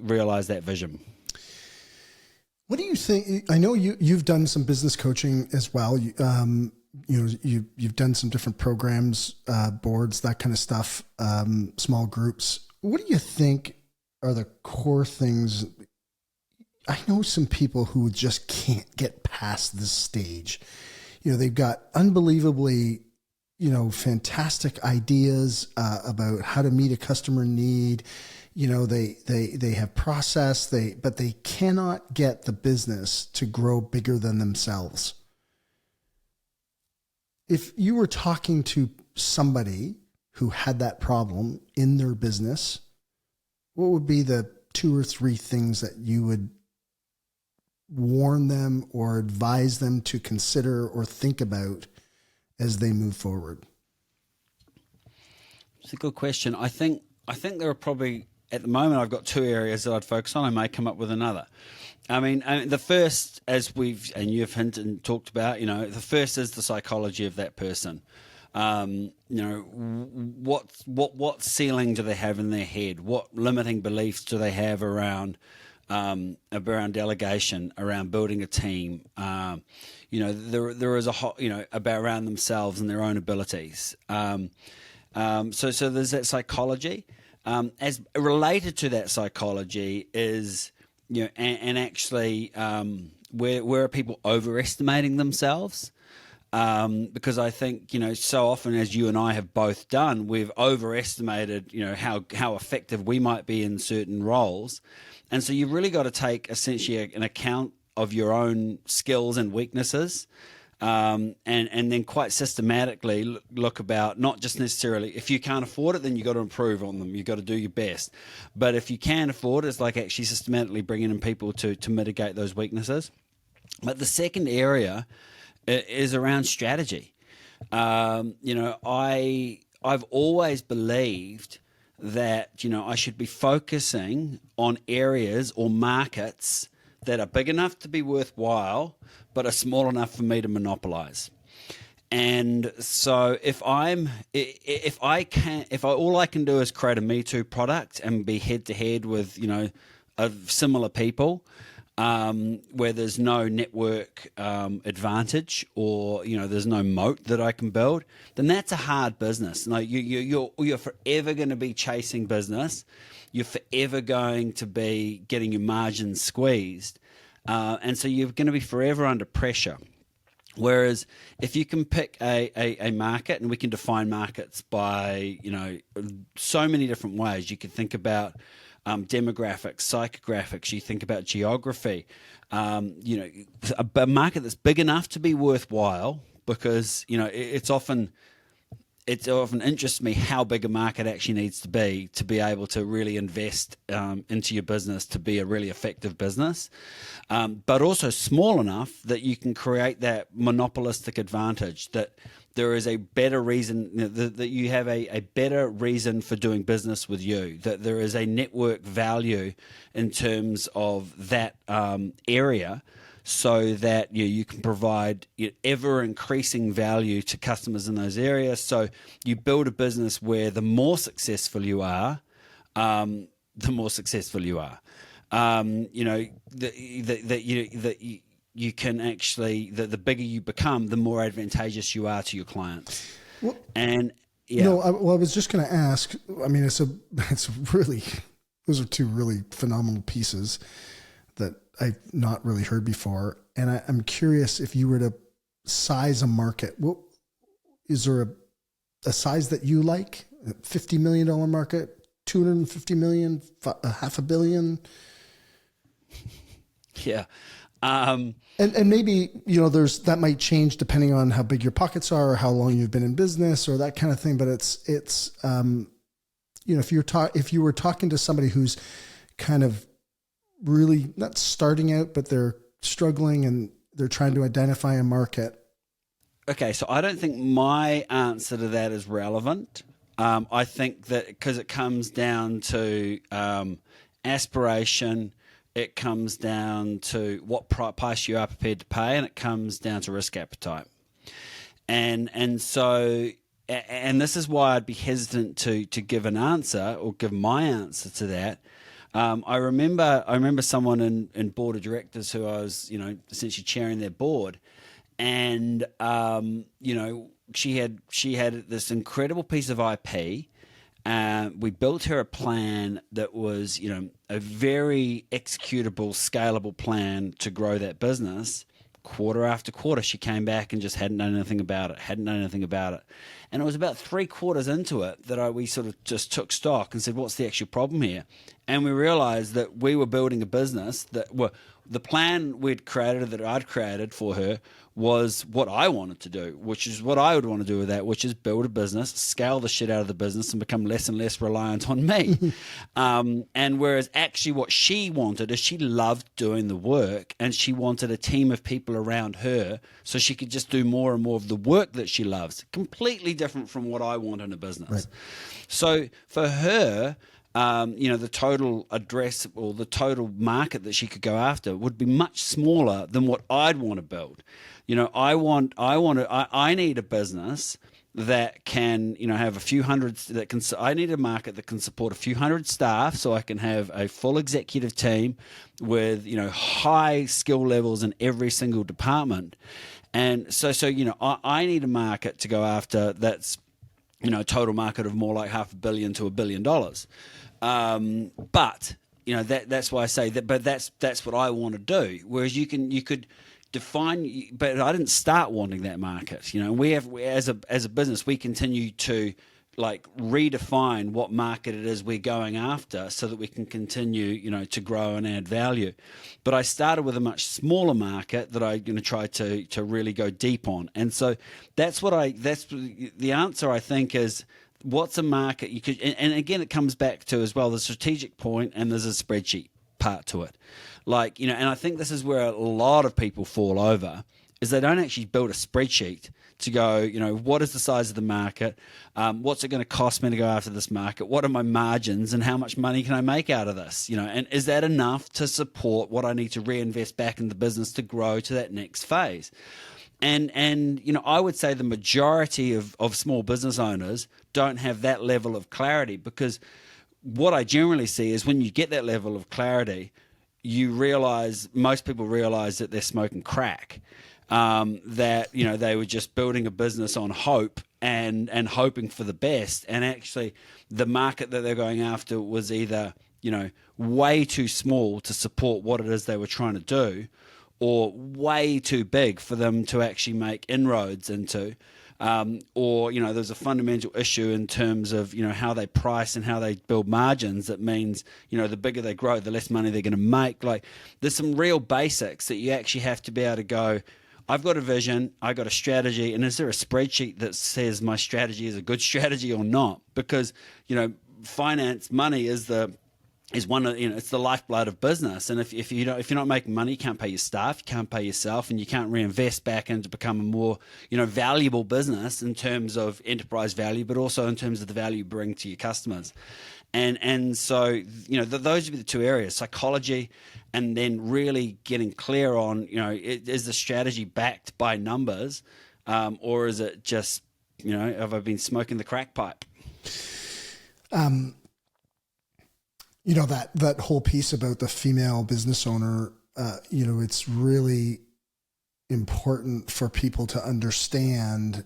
realize that vision. What do you think? I know you've done some business coaching as well. You've done some different programs, boards, that kind of stuff, small groups. What do you think are the core things? I know some people who just can't get past this stage. They've got unbelievably, fantastic ideas about how to meet a customer need. They have process, but they cannot get the business to grow bigger than themselves. If you were talking to somebody who had that problem in their business, what would be the 2 or 3 things that you would warn them or advise them to consider or think about as they move forward? It's a good question. I think there are probably, at the moment, I've got 2 areas that I'd focus on. I may come up with another. I mean, the first, as you've hinted and talked about, the first is the psychology of that person. What ceiling do they have in their head? What limiting beliefs do they have around delegation, around building a team? There is a hot, about around themselves and their own abilities. So there's that psychology. As related to that psychology is, actually, where are people overestimating themselves? Because I think, so often, as you and I have both done, we've overestimated, how effective we might be in certain roles. And so you've really got to take essentially an account of your own skills and weaknesses, and then quite systematically look about, not just necessarily, if you can't afford it, then you've got to improve on them. You've got to do your best. But if you can afford it, it's like actually systematically bringing in people to mitigate those weaknesses. But the second area is around strategy. I've always believed that, I should be focusing on areas or markets that are big enough to be worthwhile, but are small enough for me to monopolize. And so if all I can do is create a Me Too product and be head to head with, similar people, where there's no network advantage, or there's no moat that I can build, then that's a hard business. No, you're forever going to be chasing business. You're forever going to be getting your margins squeezed, and so you're going to be forever under pressure. Whereas if you can pick a market, and we can define markets by so many different ways. You could think about demographics, psychographics, you think about geography, a market that's big enough to be worthwhile, because it often interests me how big a market actually needs to be able to really invest into your business to be a really effective business, but also small enough that you can create that monopolistic advantage, that there is a better reason, that you have a better reason for doing business with you, that there is a network value in terms of that area, so that you can provide ever increasing value to customers in those areas. So you build a business where the more successful you are, the more successful you are. You can actually, the bigger you become, the more advantageous you are to your clients. Well, and yeah. No, I was just going to ask, I mean, it's really, those are 2 really phenomenal pieces that I've not really heard before. And I'm curious, if you were to size a market, is there a size that you like? A $50 million market, 250 million, $500 million. Yeah. And maybe, that might change depending on how big your pockets are or how long you've been in business or that kind of thing. But it's if you were talking to somebody who's kind of really not starting out, but they're struggling and they're trying to identify a market. Okay. So I don't think my answer to that is relevant. I think that because it comes down to aspiration, it comes down to what price you are prepared to pay, and it comes down to risk appetite. And this is why I'd be hesitant to give an answer or give my answer to that. I remember someone in board of directors who I was, essentially chairing their board, and she had this incredible piece of IP. We built her a plan that was, a very executable, scalable plan to grow that business. Quarter after quarter, she came back and just hadn't done anything about it. And it was about 3 quarters into it that we sort of just took stock and said, what's the actual problem here? And we realized that we were building a business the plan that I'd created for her was what I wanted to do, which is what I would want to do with that, which is build a business, scale the shit out of the business and become less and less reliant on me. And whereas actually what she wanted is she loved doing the work and she wanted a team of people around her so she could just do more and more of the work that she loves. Completely different from what I want in a business. Right. So for her, the total address or the total market that she could go after would be much smaller than what I'd want to build. I need a business that can, have a few hundred, I need a market that can support a few hundred staff so I can have a full executive team with, high skill levels in every single department. And so I need a market to go after that's, total market of more like $500 million to $1 billion. But that's why I say that. But that's what I want to do. Whereas you could define, but I didn't start wanting that market. We as a business, we continue to redefine what market it is we're going after so that we can continue, to grow and add value. But I started with a much smaller market that I'm going to try to really go deep on. And so that's the answer, I think, is what's a market you could, and again, it comes back to as well the strategic point, and there's a spreadsheet part to it. And I think this is where a lot of people fall over, is they don't actually build a spreadsheet to go, what is the size of the market? What's it going to cost me to go after this market? What are my margins and how much money can I make out of this? And is that enough to support what I need to reinvest back in the business to grow to that next phase? And I would say the majority of small business owners don't have that level of clarity, because what I generally see is when you get that level of clarity, most people realize that they're smoking crack. That they were just building a business on hope and hoping for the best, and actually the market that they're going after was either way too small to support what it is they were trying to do, or way too big for them to actually make inroads into, or there's a fundamental issue in terms of how they price and how they build margins. That means the bigger they grow, the less money they're going to make. There's some real basics that you actually have to be able to go, I've got a vision, I've got a strategy, and is there a spreadsheet that says my strategy is a good strategy or not? Because, finance, money is one of, it's the lifeblood of business. And if you're not making money, you can't pay your staff, you can't pay yourself, and you can't reinvest back into become a more, valuable business in terms of enterprise value, but also in terms of the value you bring to your customers. And so, those would be the two areas: psychology, and then really getting clear on, is the strategy backed by numbers, or is it just, have I been smoking the crack pipe? That whole piece about the female business owner, it's really important for people to understand,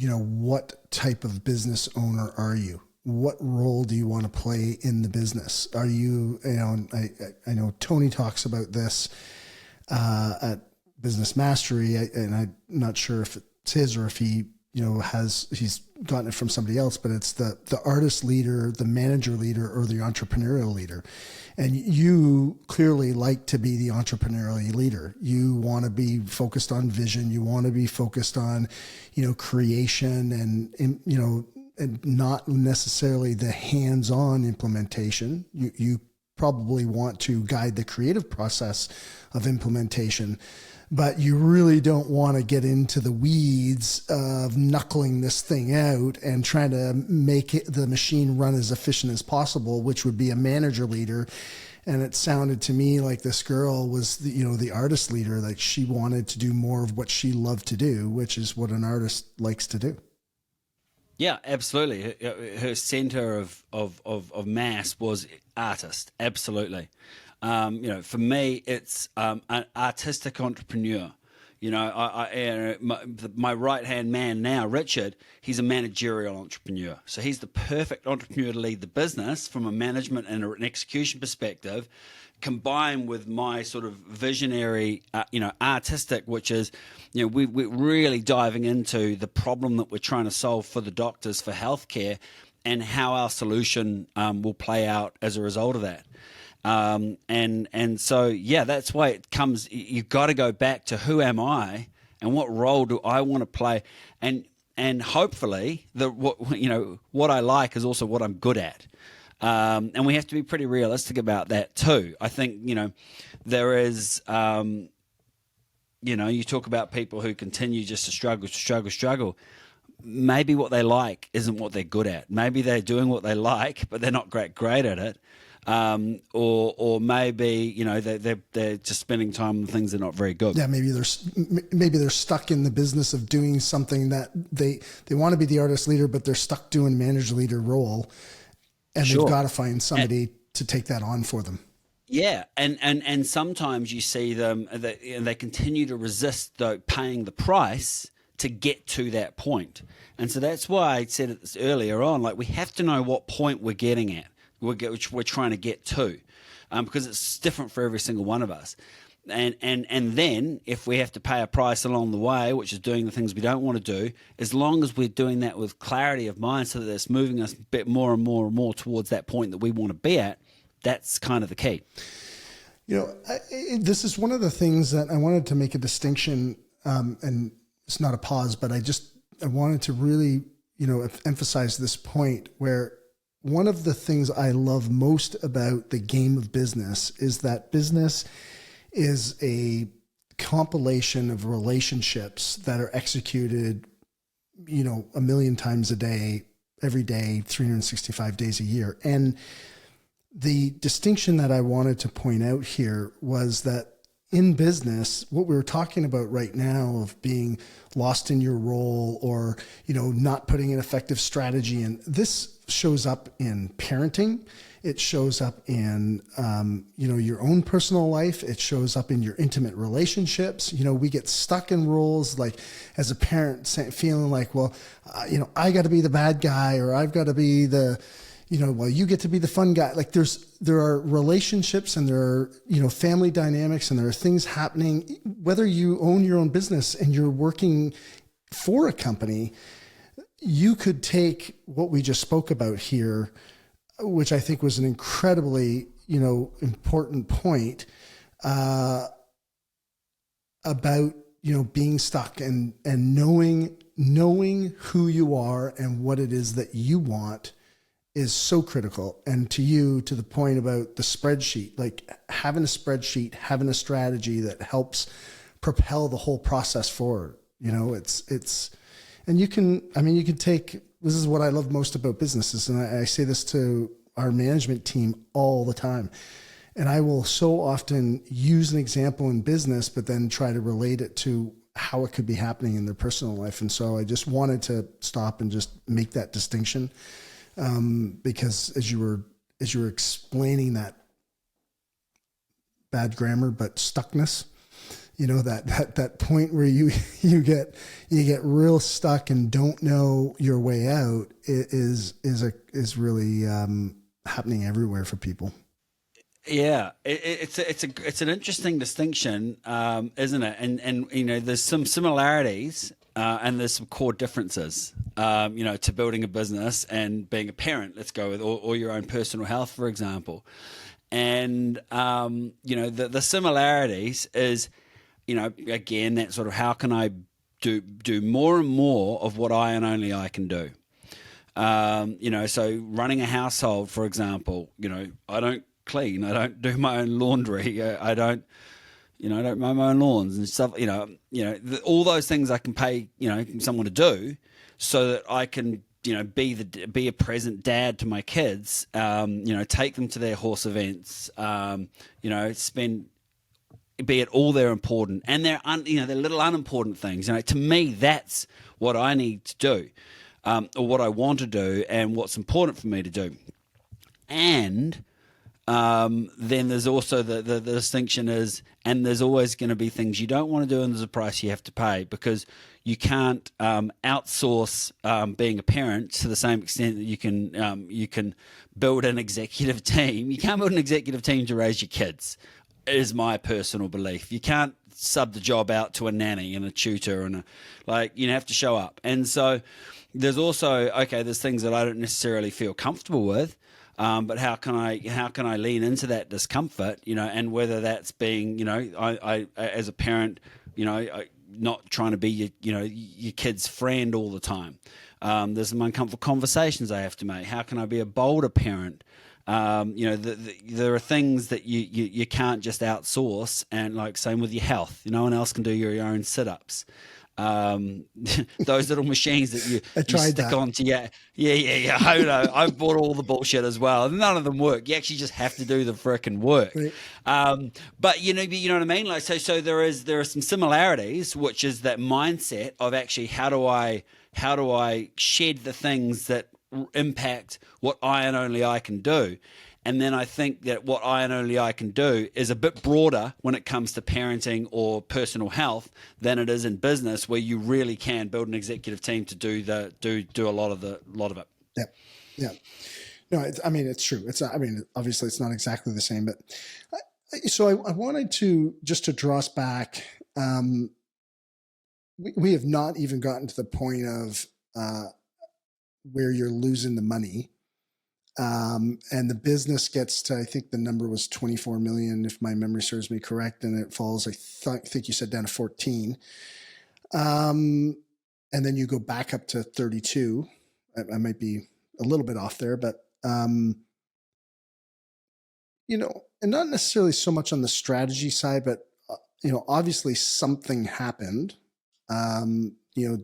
what type of business owner are you? What role do you want to play in the business? Are you, I know Tony talks about this at Business Mastery, and I'm not sure if it's his or if he he's gotten it from somebody else, but it's the artist leader, the manager leader, or the entrepreneurial leader. And you clearly like to be the entrepreneurial leader. You want to be focused on vision. You want to be focused on, creation and not necessarily the hands-on implementation. You probably want to guide the creative process of implementation, but you really don't want to get into the weeds of knuckling this thing out and trying to make the machine run as efficient as possible, which would be a manager leader. And it sounded to me like this girl was the artist leader. Like she wanted to do more of what she loved to do, which is what an artist likes to do. Yeah, absolutely. Her center of mass was artist. Absolutely. For me, it's an artistic entrepreneur. My right-hand man now, Richard, he's a managerial entrepreneur. So he's the perfect entrepreneur to lead the business from a management and an execution perspective, combined with my sort of visionary, artistic, which is, we're really diving into the problem that we're trying to solve for the doctors for healthcare and how our solution will play out as a result of that. So that's why it comes. You've got to go back to who am I and what role do I want to play, and hopefully what I like is also what I'm good at. And we have to be pretty realistic about that too. I think there is you talk about people who continue just to struggle. Maybe what they like isn't what they're good at. Maybe they're doing what they like, but they're not great at it. Or maybe they're just spending time on things they're not very good. Yeah, maybe they're stuck in the business of doing something that they want to be the artist leader, but they're stuck doing manager leader role, and They've got to find somebody to take that on for them. Yeah, and sometimes you see them and they continue to resist paying the price to get to that point. And so that's why I said it earlier on, like we have to know what point we're getting at. Which we're trying to get to, because it's different for every single one of us. And then if we have to pay a price along the way, which is doing the things we don't want to do, as long as we're doing that with clarity of mind so that it's moving us a bit more and more and more towards that point that we want to be at, that's kind of the key. This is one of the things that I wanted to make a distinction, and it's not a pause, but I wanted to really, emphasize this point where one of the things I love most about the game of business is that business is a compilation of relationships that are executed, a million times a day, every day, 365 days a year. And the distinction that I wanted to point out here was that in business, what we were talking about right now of being lost in your role or, not putting an effective strategy in, this shows up in parenting. It shows up in, your own personal life. It shows up in your intimate relationships. We get stuck in roles like as a parent feeling like, well, I got to be the bad guy, or I've got to be the, you get to be the fun guy. Like there are relationships and there are, family dynamics and there are things happening, whether you own your own business and you're working for a company. You could take what we just spoke about here, which I think was an incredibly, important point, about, being stuck and knowing who you are and what it is that you want is so critical. And to the point about the spreadsheet, like having a spreadsheet, having a strategy that helps propel the whole process forward, and you can take, this is what I love most about businesses. And I say this to our management team all the time. And I will so often use an example in business, but then try to relate it to how it could be happening in their personal life. And so I just wanted to stop and just make that distinction. Because as you were explaining that bad grammar, but stuckness, that point where you get real stuck and don't know your way out is really happening everywhere for people. Yeah, it's an interesting distinction, isn't it? And there's some similarities and there's some core differences, to building a business and being a parent, let's go with, or your own personal health, for example. And, the similarities is, again, that sort of how can I do more and more of what I and only I can do. So running a household, for example, I don't clean, I don't do my own laundry, I don't mow my own lawns and stuff, all those things I can pay, someone to do so that I can, be a present dad to my kids, take them to their horse events, be it all they're important and they're little unimportant things. To me, that's what I need to do, or what I want to do and what's important for me to do. And then there's also the distinction is, and there's always going to be things you don't want to do and there's a price you have to pay, because you can't outsource being a parent to the same extent that you can build an executive team. You can't build an executive team to raise your kids, is my personal belief. You can't sub the job out to a nanny and a tutor and you have to show up. And so there's also, there's things that I don't necessarily feel comfortable with. But how can I lean into that discomfort, and whether that's being, I as a parent, not trying to be your kid's friend all the time. There's some uncomfortable conversations I have to make. How can I be a bolder parent? There are things that you can't just outsource, and same with your health. No one else can do your own sit-ups. Those little machines that you stick onto. Yeah. I know. I've bought all the bullshit as well. None of them work. You actually just have to do the frickin' work. Right. But you know what I mean? So there are some similarities, which is that mindset of actually how do I shed the things that impact what I and only I can do. And then I think that what I and only I can do is a bit broader when it comes to parenting or personal health than it is in business, where you really can build an executive team to do a lot of it. Yeah. No, it's true. Obviously it's not exactly the same, but so I wanted to draw us back. We have not even gotten to the point of where you're losing the money. And the business gets to, I think the number was 24 million, if my memory serves me correct. And it falls, I think you said, down to 14. And then you go back up to 32. I might be a little bit off there, but, and not necessarily so much on the strategy side, but, obviously something happened.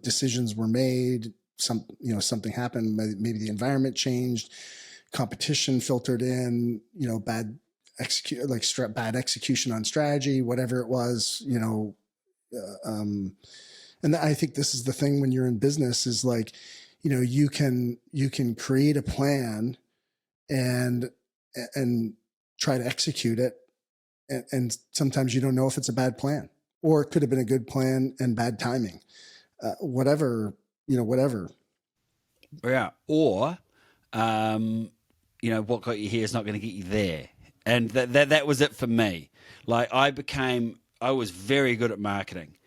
Decisions were made, something happened. Maybe the environment changed. Competition filtered in, bad execution on strategy, whatever it was, and I think this is the thing when you're in business is you can create a plan and try to execute it. And sometimes you don't know if it's a bad plan, or it could have been a good plan and bad timing, whatever. Yeah. Or, what got you here is not going to get you there. And that was it for me. I was very good at marketing.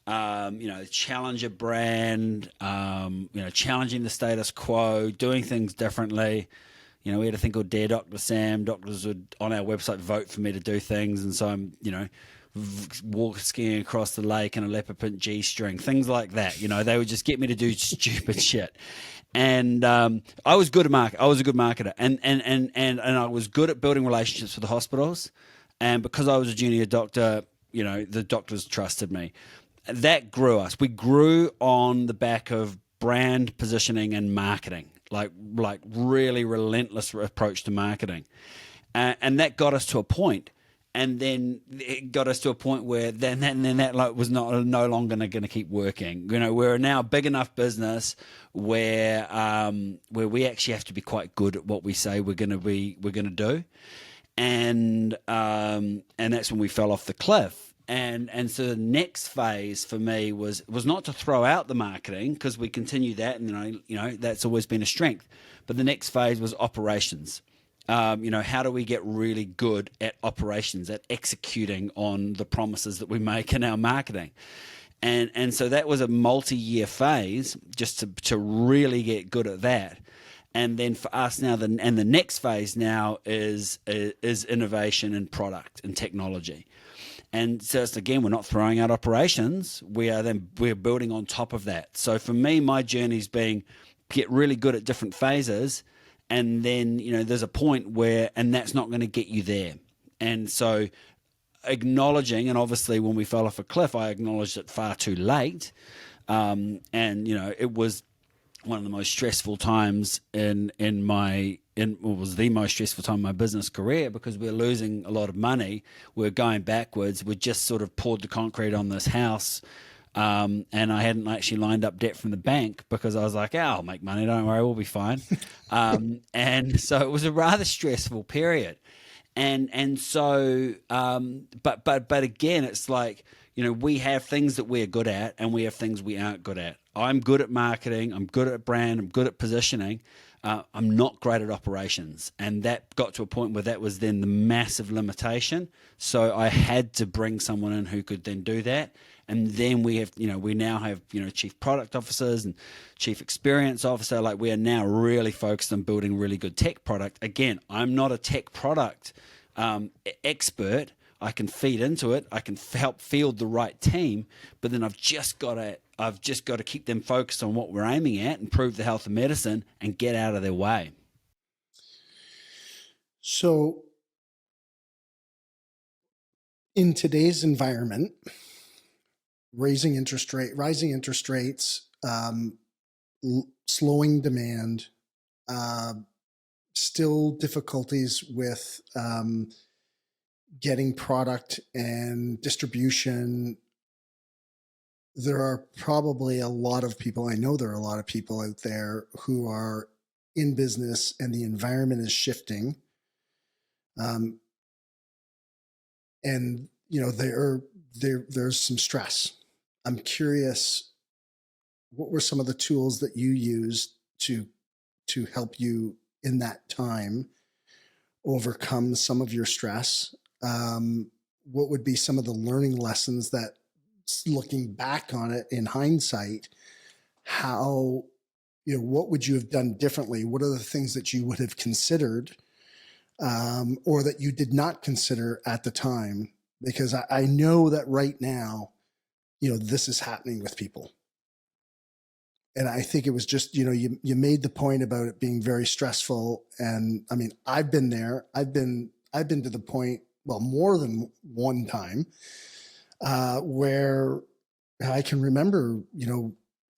Challenge a brand, challenging the status quo, doing things differently. We had a thing called Dare Dr. Sam. Doctors would, on our website, vote for me to do things. And so I'm, skiing across the lake in a leopard print G-string, things like that. They would just get me to do stupid shit. And I was good at market. I was a good marketer, and I was good at building relationships with the hospitals. And because I was a junior doctor, the doctors trusted me. That grew us. We grew on the back of brand positioning and marketing, like really relentless approach to marketing, and that got us to a point. And then it got us to a point where then that was no longer going to keep working. We're now a big enough business where we actually have to be quite good at what we say we're going to do, and that's when we fell off the cliff. And so the next phase for me was not to throw out the marketing, because we continue that, and that's always been a strength. But the next phase was operations. How do we get really good at operations, at executing on the promises that we make in our marketing? And so that was a multi-year phase just to really get good at that. And then for us now, the next phase now is innovation and product and technology. And so it's, again, we're not throwing out operations. We're building on top of that. So for me, my journey's being get really good at different phases, and then there's a point where, and that's not going to get you there. And so acknowledging, and obviously when we fell off a cliff, I acknowledged it far too late, and it was one of the most stressful times it was the most stressful time in my business career, because we're losing a lot of money. We're going backwards. We just sort of poured the concrete on this house. And I hadn't actually lined up debt from the bank, because I was like, I'll make money. Don't worry, we'll be fine. And so it was a rather stressful period. And so, but again, it's like, we have things that we're good at, and we have things we aren't good at. I'm good at marketing. I'm good at brand. I'm good at positioning. I'm not great at operations. And that got to a point where that was then the massive limitation. So I had to bring someone in who could then do that. And then we now have chief product officers and chief experience officer. Like, we are now really focused on building really good tech product. Again, I'm not a tech product expert. I can feed into it. I can help field the right team, but then I've just got to keep them focused on what we're aiming at, improve the health of medicine, and get out of their way. So in today's environment, rising interest rates, slowing demand, still difficulties with getting product and distribution. There are probably a lot of people, I know there are a lot of people out there who are in business, and the environment is shifting. And there's some stress. I'm curious, what were some of the tools that you used to help you in that time overcome some of your stress? What would be some of the learning lessons that, looking back on it in hindsight, what would you have done differently? What are the things that you would have considered, or that you did not consider at the time? Because I know that right now, this is happening with people. And I think it was just, you made the point about it being very stressful. And I mean, I've been there. I've been to the point, well, more than one time, where I can remember,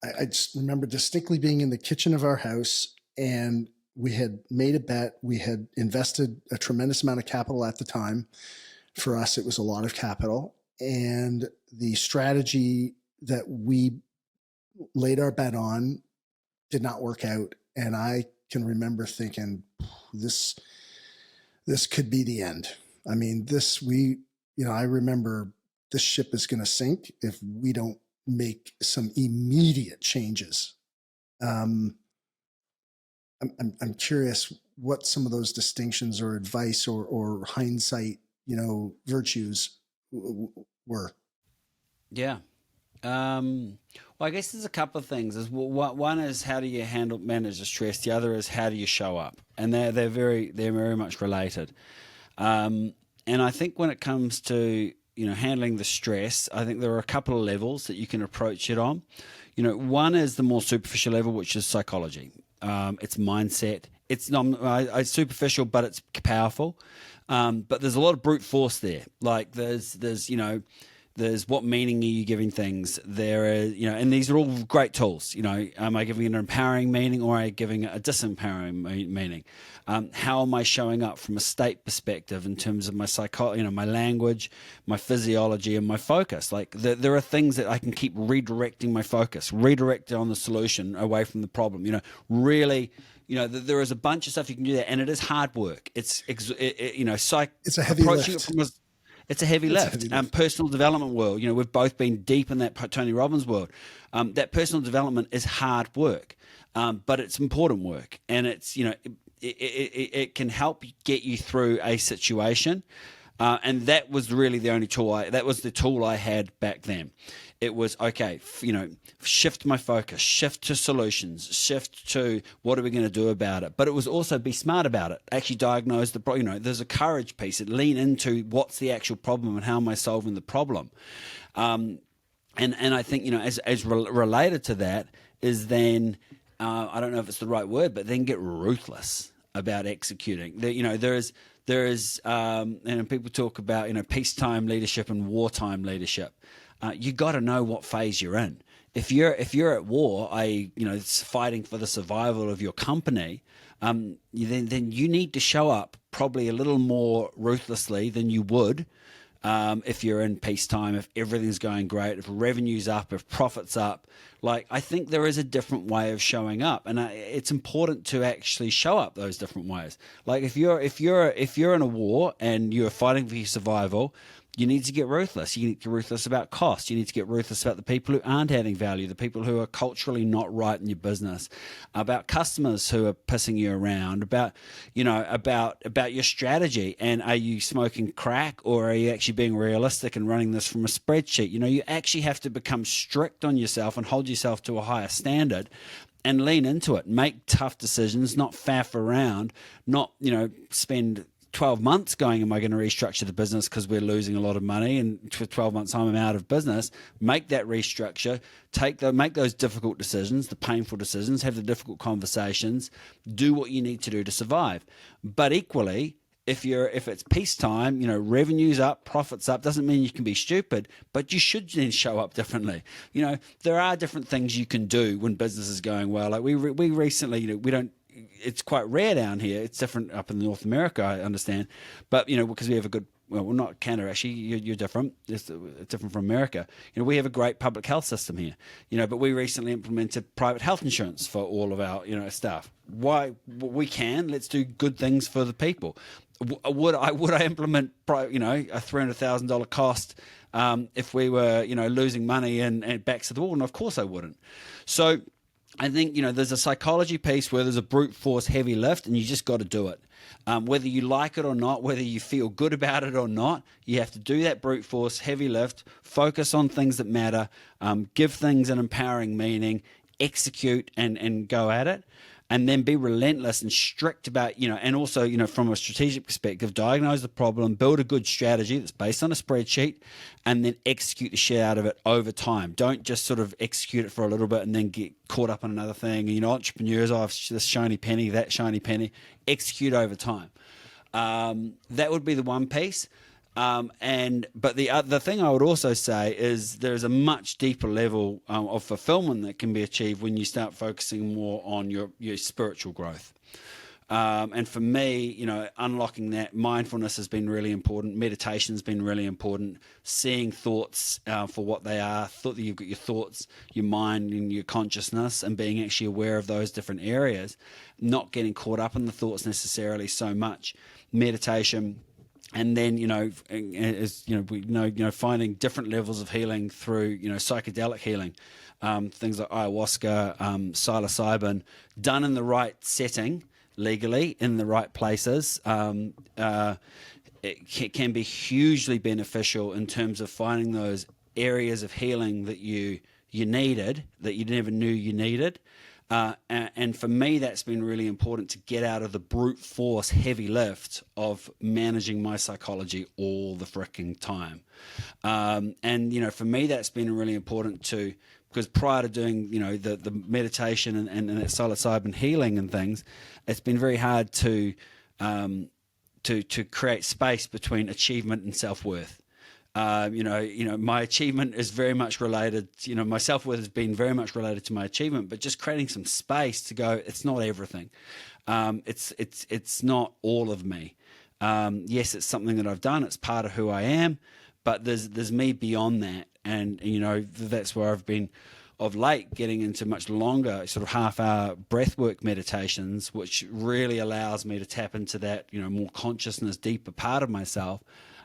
I just remember distinctly being in the kitchen of our house, and we had made a bet. We had invested a tremendous amount of capital at the time. For us, it was a lot of capital, and the strategy that we laid our bet on did not work out. And I can remember thinking, this could be the end. I mean, I remember this ship is going to sink if we don't make some immediate changes. I'm curious what some of those distinctions or advice or hindsight, virtues were. Yeah. Well, I guess there's a couple of things. One is, how do you manage the stress? The other is, how do you show up? And they're very much related. And I think when it comes to handling the stress, I think there are a couple of levels that you can approach it on. One is the more superficial level, which is psychology. It's mindset. It's superficial, but it's powerful. But there's a lot of brute force there. Like there's what meaning are you giving things? There is, and these are all great tools. Am I giving it an empowering meaning, or am I giving it a disempowering meaning? How am I showing up from a state perspective in terms of my my language, my physiology, and my focus? Like there are things that I can keep redirecting my focus, redirect it on the solution away from the problem. Really. There is a bunch of stuff you can do there, and it is hard work. It's a heavy lift. It's a heavy lift. Personal development world. We've both been deep in that Tony Robbins world. That personal development is hard work, but it's important work, and it's it can help get you through a situation. And that was really the only tool. That was the tool I had back then. it was, okay, shift my focus, shift to solutions, shift to what are we going to do about it. But it was also be smart about it, actually diagnose the problem. There's a courage piece. It lean into what's the actual problem and how am I solving the problem. And I think, as related to that is then, I don't know if it's the right word, but then get ruthless about executing. There is, and people talk about, peacetime leadership and wartime leadership. You got to know what phase you're in. If you're at war, it's fighting for the survival of your company, then you need to show up probably a little more ruthlessly than you would if you're in peacetime, if everything's going great, if revenue's up, if profit's up. Like, I think there is a different way of showing up, and it's important to actually show up those different ways. Like, if you're in a war and you're fighting for your survival, you need to get ruthless. You need to get ruthless about cost. You need to get ruthless about the people who aren't adding value, the people who are culturally not right in your business, about customers who are pissing you around, about your strategy. And are you smoking crack, or are you actually being realistic and running this from a spreadsheet? You actually have to become strict on yourself and hold yourself to a higher standard and lean into it. Make tough decisions, not faff around, not, spend 12 months going, am I going to restructure the business because we're losing a lot of money, and for 12 months time I'm out of business. Make that restructure, make those difficult decisions, the painful decisions, have the difficult conversations, do what you need to do to survive. But equally, if it's peacetime, revenue's up, profits up, doesn't mean you can be stupid, but you should then show up differently. There are different things you can do when business is going well. Like we recently, we don't, it's quite rare down here. It's different up in North America, I understand. But, because we have a good, well, not Canada, actually, you're different. It's different from America. We have a great public health system here, but we recently implemented private health insurance for all of our, staff. Why? We can. Let's do good things for the people. Would I implement, a $300,000 cost if we were, losing money and backs to the wall? And of course I wouldn't. So I think, there's a psychology piece where there's a brute force heavy lift, and you just got to do it. Whether you like it or not, whether you feel good about it or not, you have to do that brute force heavy lift, focus on things that matter, give things an empowering meaning, execute and go at it. And then be relentless and strict about, and also, from a strategic perspective, diagnose the problem, build a good strategy that's based on a spreadsheet, and then execute the shit out of it over time. Don't just sort of execute it for a little bit and then get caught up in another thing. Entrepreneurs, have this shiny penny, that shiny penny. Execute over time. That would be the one piece. But the thing I would also say is there's a much deeper level of fulfillment that can be achieved when you start focusing more on your spiritual growth. And for me, unlocking that, mindfulness has been really important. Meditation has been really important. Seeing thoughts for what they are. Thought that you've got your thoughts, your mind, and your consciousness, and being actually aware of those different areas. Not getting caught up in the thoughts necessarily so much. Meditation. And then, as we know, finding different levels of healing through, psychedelic healing, things like ayahuasca, psilocybin, done in the right setting, legally, in the right places. It can be hugely beneficial in terms of finding those areas of healing that you needed, that you never knew you needed. And for me, that's been really important to get out of the brute force heavy lift of managing my psychology all the fricking time. And, for me, that's been really important too, because prior to doing, the meditation and that psilocybin healing and things, it's been very hard to create space between achievement and self-worth. My achievement is very much related, my self-worth has been very much related to my achievement, but just creating some space to go, it's not everything. It's not all of me. Yes, it's something that I've done. It's part of who I am, but there's me beyond that. And, that's where I've been of late getting into much longer sort of half-hour breathwork meditations, which really allows me to tap into that, more consciousness, deeper part of myself.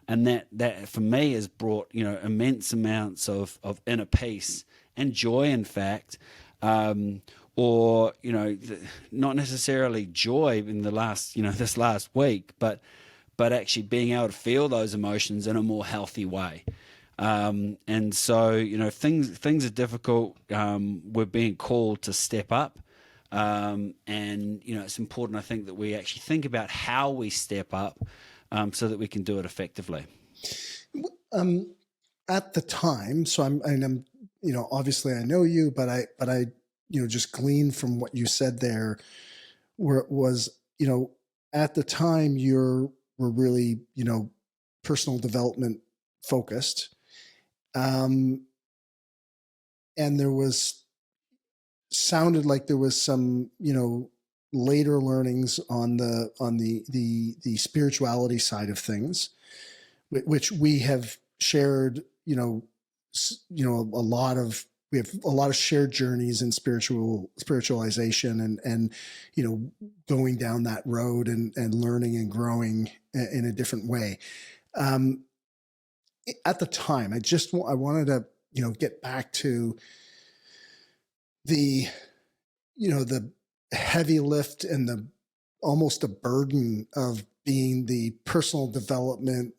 And that for me has brought, immense amounts of inner peace and joy, in fact, or, not necessarily joy in the last, this last week, but actually being able to feel those emotions in a more healthy way. And so, things are difficult. We're being called to step up. And, it's important, I think, that we actually think about how we step up so that we can do it effectively. At the time, so I'm, obviously I know you, but I, just gleaned from what you said there, where it was, at the time were really, personal development focused. And sounded like there was some, later learnings on the spirituality side of things, which we have shared, we have a lot of shared journeys in spiritualization and, going down that road and learning and growing in a different way. At the time, I wanted to, get back to the heavy lift and the almost a burden of being the personal development,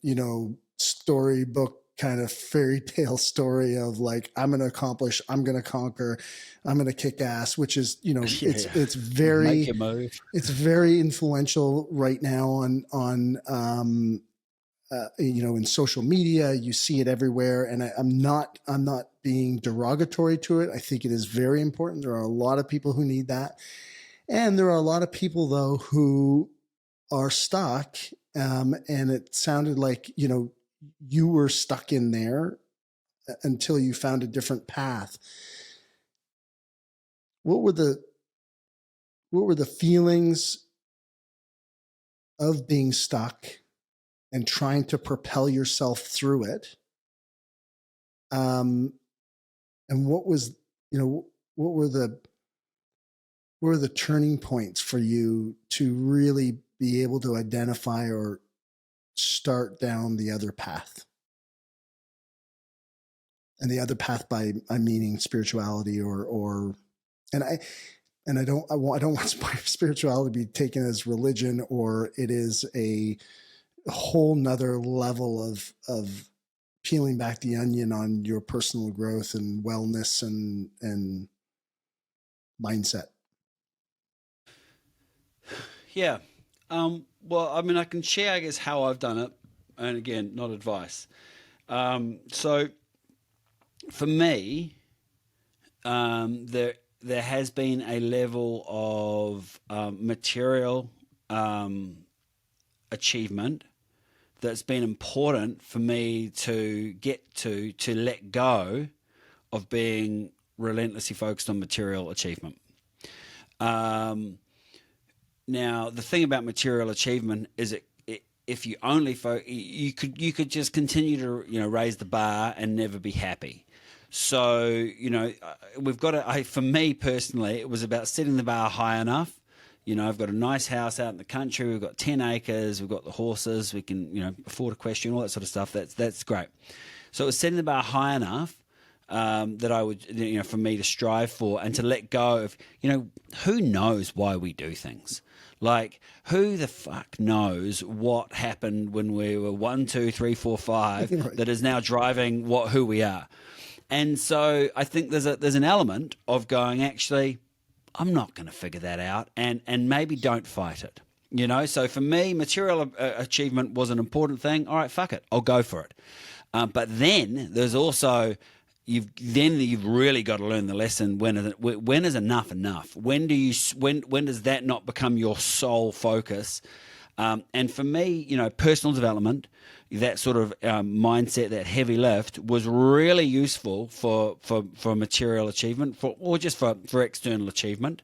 storybook kind of fairy tale story of like, I'm going to accomplish, I'm going to conquer, I'm going to kick ass, which is, it's very, it's very influential right now on in social media. You see it everywhere. And I'm not being derogatory to it. I think it is very important. There are a lot of people who need that. And there are a lot of people though, who are stuck. And it sounded like, you were stuck in there until you found a different path. What were the feelings of being stuck and trying to propel yourself through it? And what were the turning points for you to really be able to identify or start down the other path? And the other path I'm meaning spirituality and I don't want spirituality to be taken as religion, or it is a whole nother level of peeling back the onion on your personal growth and wellness and mindset. Yeah. Well, I mean, I can share, I guess, how I've done it. And again, not advice. So for me, there has been a level of material achievement that's been important for me to get to let go of being relentlessly focused on material achievement. Now, the thing about material achievement is if you only you could just continue to raise the bar and never be happy. So we've got to. For me personally, it was about setting the bar high enough. I've got a nice house out in the country. We've got 10 acres. We've got the horses. We can afford a question, all that sort of stuff. That's great. So it was setting the bar high enough that I would, for me to strive for and to let go of, who knows why we do things. Like, who the fuck knows what happened when we were 1, 2, 3, 4, 5 right. that is now driving who we are. And so I think there's an element of going, actually, I'm not going to figure that out, and maybe don't fight it. So for me, material achievement was an important thing. All right, fuck it, I'll go for it. But then there's also you've really got to learn the lesson. When is enough enough? When does that not become your sole focus? And for me, personal development, that sort of mindset, that heavy lift, was really useful for material achievement, or just for external achievement.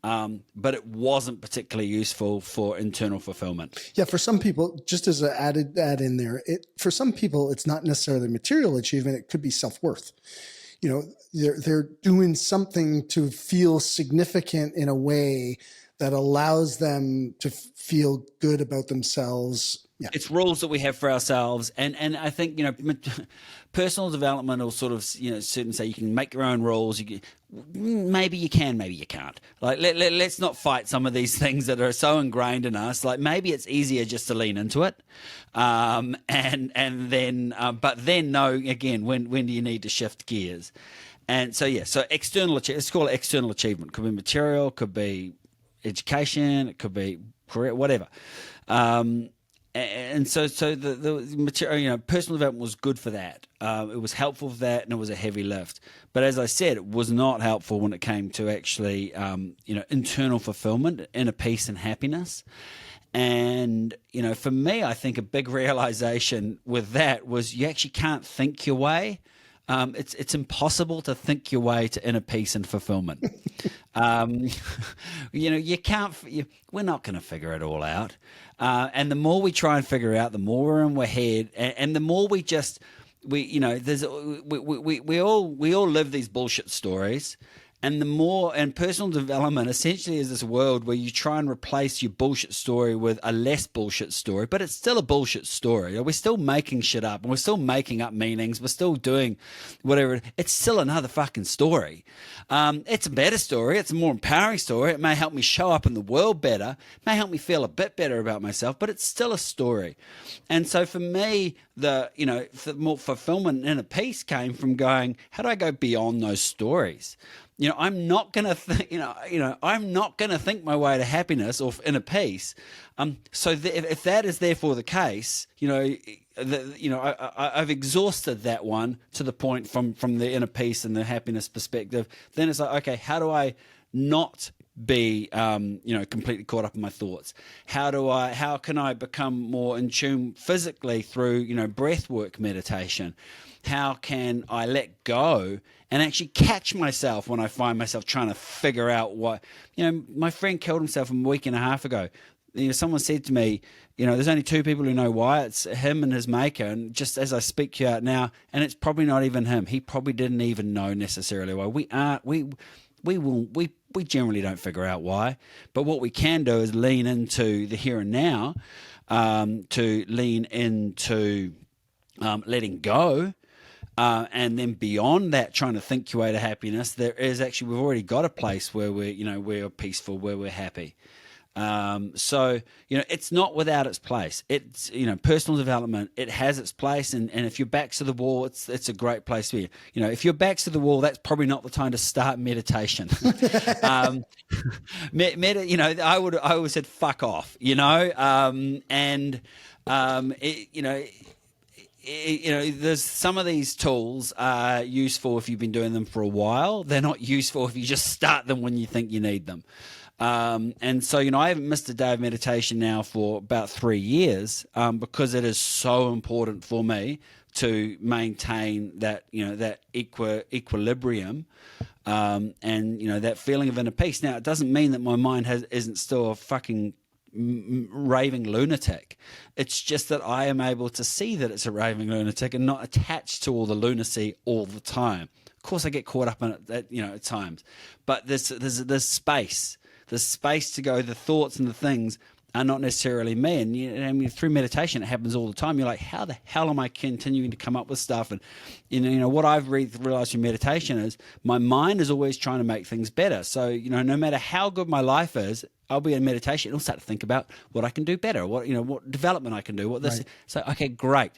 But it wasn't particularly useful for internal fulfillment. Yeah, for some people, just as an added in there, for some people, it's not necessarily material achievement. It could be self-worth. They're doing something to feel significant in a way that allows them to feel good about themselves Yeah. It's rules that we have for ourselves. And I think, personal development will sort of, certain say you can make your own rules. Maybe you can, maybe you can't. Like, let's not fight some of these things that are so ingrained in us. Like, maybe it's easier just to lean into it. But then know, again, when do you need to shift gears? And so, so external, let's call it external achievement. Could be material, could be education, it could be career, whatever. And so the material, personal development was good for that. It was helpful for that, and it was a heavy lift. But as I said, it was not helpful when it came to actually, internal fulfillment, inner peace and happiness. And, for me, I think a big realization with that was you actually can't think your way. It's impossible to think your way to inner peace and fulfillment. You can't. We're not going to figure it all out. And the more we try and figure out, the more we're in our head, and the more we all live these bullshit stories. And personal development essentially is this world where you try and replace your bullshit story with a less bullshit story, but it's still a bullshit story. We're still making shit up, and we're still making up meanings. We're still doing whatever. It's still another fucking story. It's a better story. It's a more empowering story. It may help me show up in the world better. It may help me feel a bit better about myself, but it's still a story. And so for me, the more fulfillment and inner peace came from going, how do I go beyond those stories? I'm not going to, I'm not going to think my way to happiness or inner peace. If that is therefore the case, I've exhausted that one to the point from the inner peace and the happiness perspective. Then it's like, okay, how do I not be, completely caught up in my thoughts? How can I become more in tune physically through, breath work meditation? How can I let go and actually catch myself when I find myself trying to figure out what, my friend killed himself a week and a half ago. Someone said to me, there's only two people who know why. It's him and his maker. And just as I speak to you out now, and it's probably not even him. He probably didn't even know necessarily why. We generally don't figure out why. But what we can do is lean into the here and now, to lean into letting go. And then beyond that, trying to think your way to happiness, there is actually, we've already got a place where we're peaceful, where we're happy. It's not without its place. It's, personal development, it has its place. And if your back's to the wall, it's a great place for you. If your back's to the wall, that's probably not the time to start meditation. I always said, fuck off, there's some of these tools are useful if you've been doing them for a while. They're not useful if you just start them when you think you need them. I haven't missed a day of meditation now for about 3 years, because it is so important for me to maintain that, that equilibrium, and that feeling of inner peace. Now, it doesn't mean that my mind isn't still a fucking raving lunatic. It's just that I am able to see that it's a raving lunatic and not attached to all the lunacy all the time. Of course, I get caught up in it at times, but there's space to go. The thoughts and the things are not necessarily me. And through meditation, it happens all the time. You're like, how the hell am I continuing to come up with stuff? And what I've realized through meditation is my mind is always trying to make things better. So no matter how good my life is, I'll be in meditation. I'll start to think about what I can do better, what development I can do, what this. Right. So, okay, great.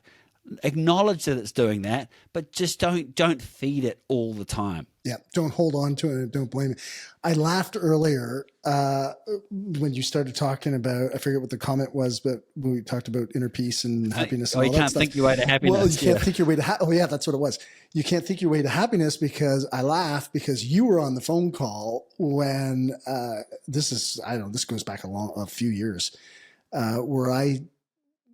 Acknowledge that it's doing that, but just don't feed it all the time. Yeah, don't hold on to it and don't blame it. I laughed earlier when you started talking about, I forget what the comment was, but when we talked about inner peace and happiness. And you can't think your way to happiness. Well, you can't think your way to oh yeah, that's what it was. You can't think your way to happiness, because I laughed because you were on the phone call when this goes back a few years, where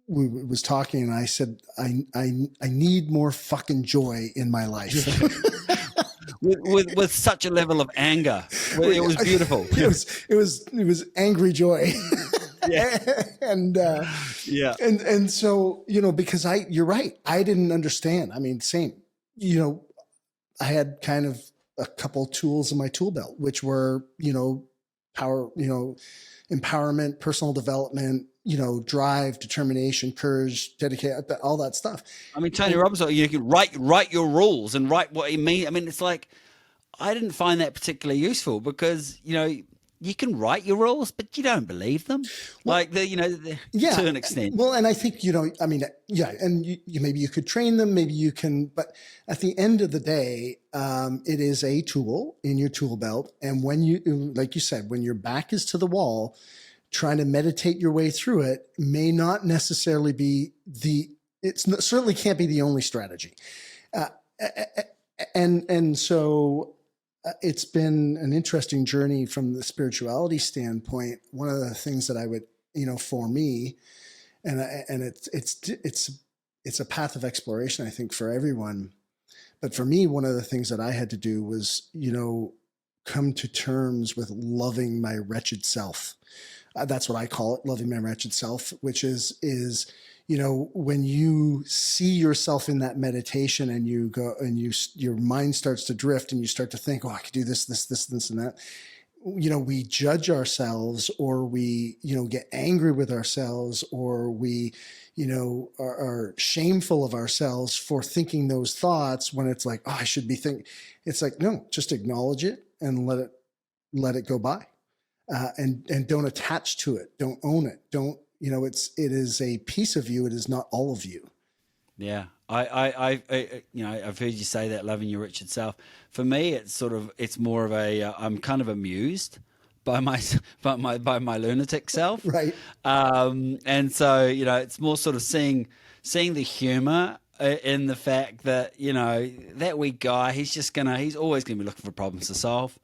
we was talking and I said, I need more fucking joy in my life. with such a level of anger. It was beautiful. It was angry joy. Yeah. And so, because you're right. I didn't understand. I mean, same, I had kind of a couple tools in my tool belt, which were, power, empowerment, personal development, drive, determination, courage, dedication, all that stuff. I mean, Tony Robbins, you can write your rules and write what you mean. I mean, it's like, I didn't find that particularly useful because, you can write your rules, but you don't believe them. Well, to an extent. Well, and I think, and maybe you could train them, maybe you can, but at the end of the day, it is a tool in your tool belt. And when like you said, when your back is to the wall, trying to meditate your way through it may not necessarily be certainly can't be the only strategy. And so it's been an interesting journey from the spirituality standpoint. One of the things that I would, for me, and it's a path of exploration, I think, for everyone. But for me, one of the things that I had to do was, come to terms with loving my wretched self. That's what I call it, loving my wretched self, which is when you see yourself in that meditation and you go and your mind starts to drift and you start to think, oh, I could do this, and that, we judge ourselves, or we, get angry with ourselves, or we, are shameful of ourselves for thinking those thoughts when it's like, oh, I should be thinking. It's like, no, just acknowledge it and let it go by. And don't attach to it. Don't own it. Don't, it is a piece of you. It is not all of you. Yeah. I've heard you say that, loving your wretched self. For me, it's more of I'm kind of amused by my lunatic self. Right. And so, it's more sort of seeing the humor in the fact that, that weak guy, he's always going to be looking for problems to solve.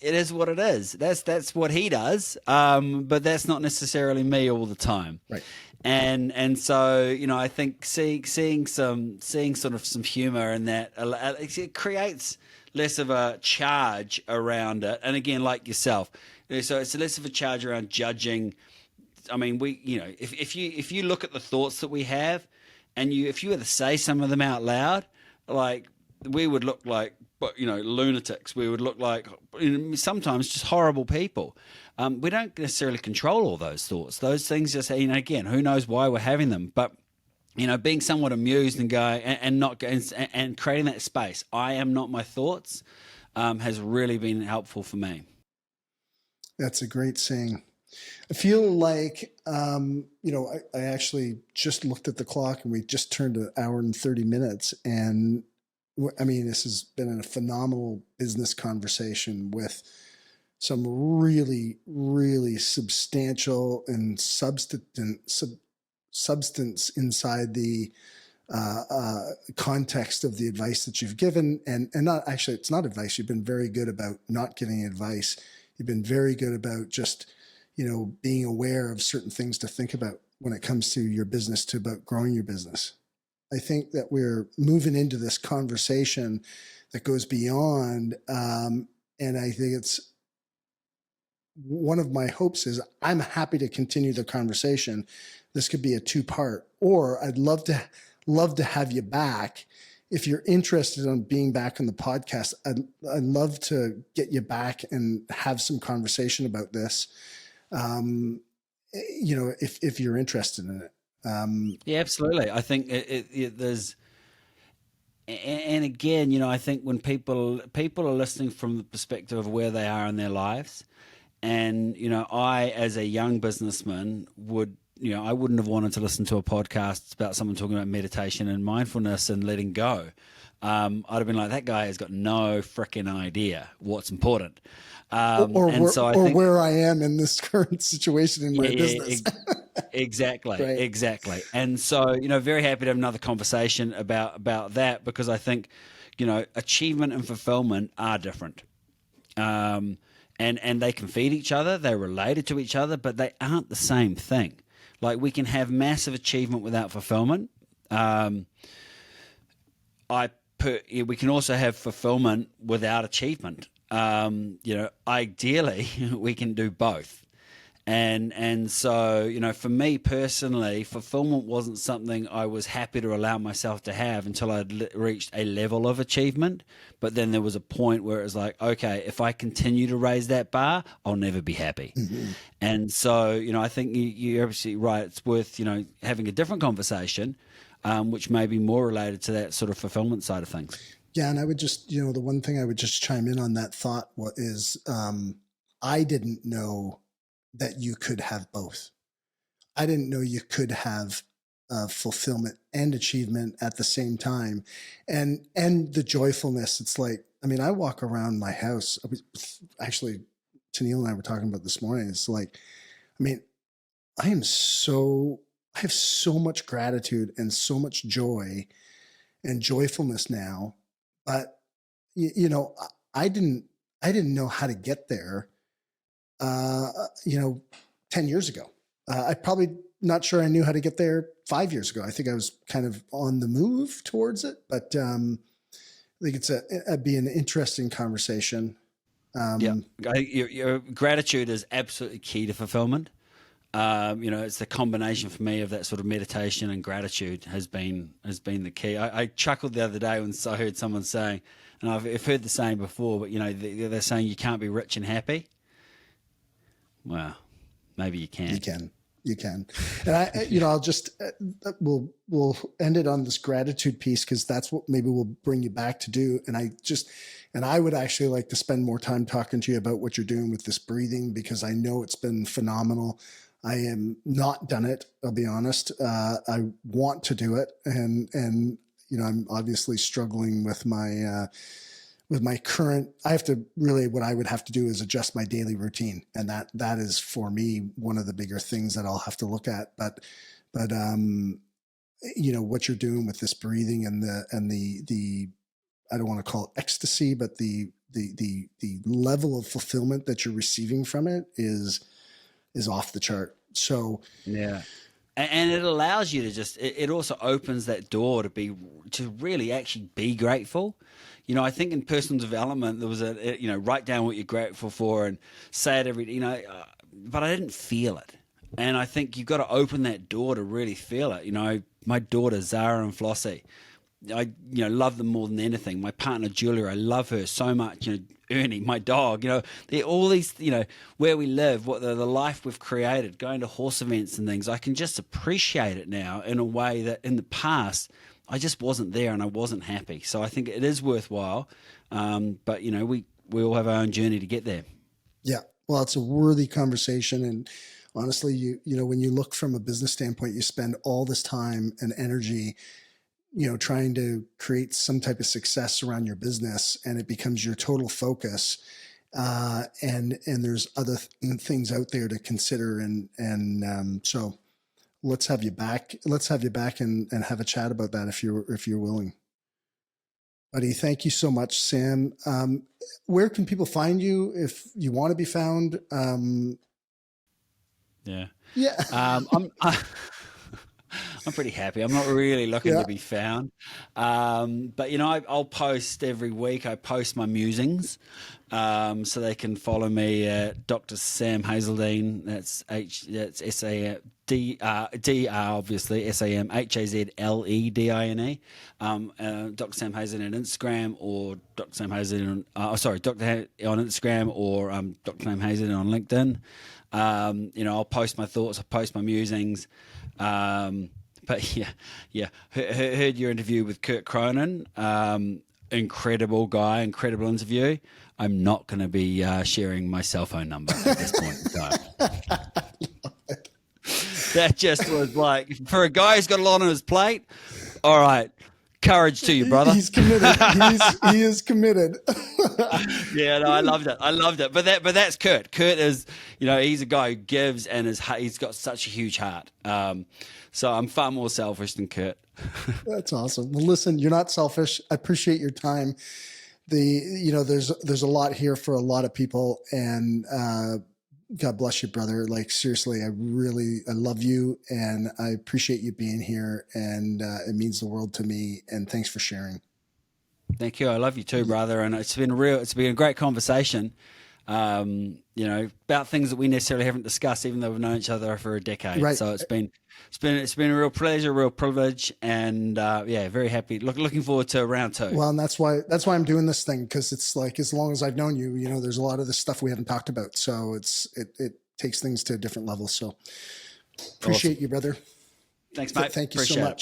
It is what it is. That's what he does. But that's not necessarily me all the time. Right. And so, I think seeing sort of some humor in that, it creates less of a charge around it. And again, like yourself, so it's less of a charge around judging. I mean, if you look at the thoughts that we have, and if you were to say some of them out loud, like, we would look like, lunatics. We would look like, sometimes just horrible people. We don't necessarily control all those thoughts. Those things just, again, who knows why we're having them. But, being somewhat amused and going and creating that space, I am not my thoughts, has really been helpful for me. That's a great saying. I feel like, I actually just looked at the clock and we just turned an hour and 30 minutes. And I mean, this has been a phenomenal business conversation with some really, really substantial and substance inside the context of the advice that you've given. And not actually, it's not advice. You've been very good about not giving advice. You've been very good about just, being aware of certain things to think about when it comes to your business, to about growing your business. I think that we're moving into this conversation that goes beyond, and I think it's one of my hopes is I'm happy to continue the conversation. This could be a 2-part, or I'd love to have you back. If you're interested in being back on the podcast, I'd love to get you back and have some conversation about this. If you're interested in it. Yeah, absolutely. I think there's, and again, I think when people are listening from the perspective of where they are in their lives, and I, as a young businessman, I wouldn't have wanted to listen to a podcast about someone talking about meditation and mindfulness and letting go. I'd have been like, that guy has got no freaking idea what's important. Where I am in this current situation in my business. Exactly. Right. Exactly. And so, very happy to have another conversation about that, because I think, achievement and fulfillment are different. And they can feed each other. They're related to each other, but they aren't the same thing. Like, we can have massive achievement without fulfillment. We can also have fulfillment without achievement. Ideally, we can do both. And so, for me personally, fulfillment wasn't something I was happy to allow myself to have until I'd reached a level of achievement. But then there was a point where it was like, okay, if I continue to raise that bar, I'll never be happy. Mm-hmm. And so, I think you're absolutely right. It's worth, having a different conversation, which may be more related to that sort of fulfillment side of things. Yeah. And I would just, the one thing I would just chime in on that thought is I didn't know that you could have both. I didn't know you could have fulfillment and achievement at the same time, and the joyfulness. It's like, I walk around my house. Actually, Tennille and I were talking about this morning. It's like, I have so much gratitude and so much joy and joyfulness now, but I didn't know how to get there. 10 years ago. I probably not sure I knew how to get there 5 years ago. I think I was kind of on the move towards it, but I think it'd be an interesting conversation. Your gratitude is absolutely key to fulfillment. It's the combination for me of that sort of meditation and gratitude has been the key. I chuckled the other day when I heard someone saying, and I've heard the saying before, but they're saying you can't be rich and happy. Well, maybe you can. You can. And I'll just, we'll end it on this gratitude piece, because that's what maybe we'll bring you back to do. And I would actually like to spend more time talking to you about what you're doing with this breathing, because I know it's been phenomenal. I am not done it. I'll be honest. I want to do it. And I'm obviously struggling with my current, what I would have to do is adjust my daily routine. And that is for me, one of the bigger things that I'll have to look at. But what you're doing with this breathing and the, I don't want to call it ecstasy, but the level of fulfillment that you're receiving from it is off the chart. So, yeah. And it allows you to it also opens that door to really actually be grateful. I think in personal development, there was write down what you're grateful for and say it every, but I didn't feel it. And I think you've got to open that door to really feel it. My daughter, Zara and Flossie, I love them more than anything. My partner, Julia, I love her so much. Ernie, my dog, they're all these, where we live, what the life we've created, going to horse events and things. I can just appreciate it now in a way that in the past, I just wasn't there and I wasn't happy. So I think it is worthwhile. But we all have our own journey to get there. Yeah. Well, it's a worthy conversation. And honestly, when you look from a business standpoint, you spend all this time and energy, trying to create some type of success around your business, and it becomes your total focus. And there's other things out there to consider. So let's have you back. Let's have you back and have a chat about that if you're willing. Buddy, thank you so much, Sam. Where can people find you if you want to be found? Yeah. I'm pretty happy. I'm not really looking to be found. But I'll post every week. I post my musings. So they can follow me at Dr. Sam Hazledine. That's S-A-D-R, obviously, SAMHAZLEDINE. Dr. Sam Hazledine on Instagram, or Dr. Sam Hazledine on Instagram, or Dr. Sam Hazledine on LinkedIn. I'll post my thoughts, I'll post my musings. But yeah. Heard your interview with Kurt Cronin. Incredible guy, incredible interview. I'm not going to be sharing my cell phone number at this point in time. That just was like, for a guy who's got a lot on his plate, all right, courage to you, brother. He's committed. He is committed. Yeah, no, I loved it. But that's Kurt. Kurt is, he's a guy who gives, and he's got such a huge heart. So I'm far more selfish than Kurt. That's awesome. Well, listen, you're not selfish. I appreciate your time. There's a lot here for a lot of people, and God bless you, brother. Like, seriously, I love you, and I appreciate you being here, and it means the world to me. And thanks for sharing. Thank you. I love you too, brother. And it's been a great conversation. you know, about things that we necessarily haven't discussed, even though we've known each other for a decade. Right. So it's been a real pleasure, real privilege, and yeah, very happy. Looking forward to round 2. Well, and that's why I'm doing this thing, because it's like, as long as I've known you, you know, there's a lot of this stuff we haven't talked about. So it takes things to a different level. So appreciate you, brother. Thanks, mate. Thank you Appreciate so it. much.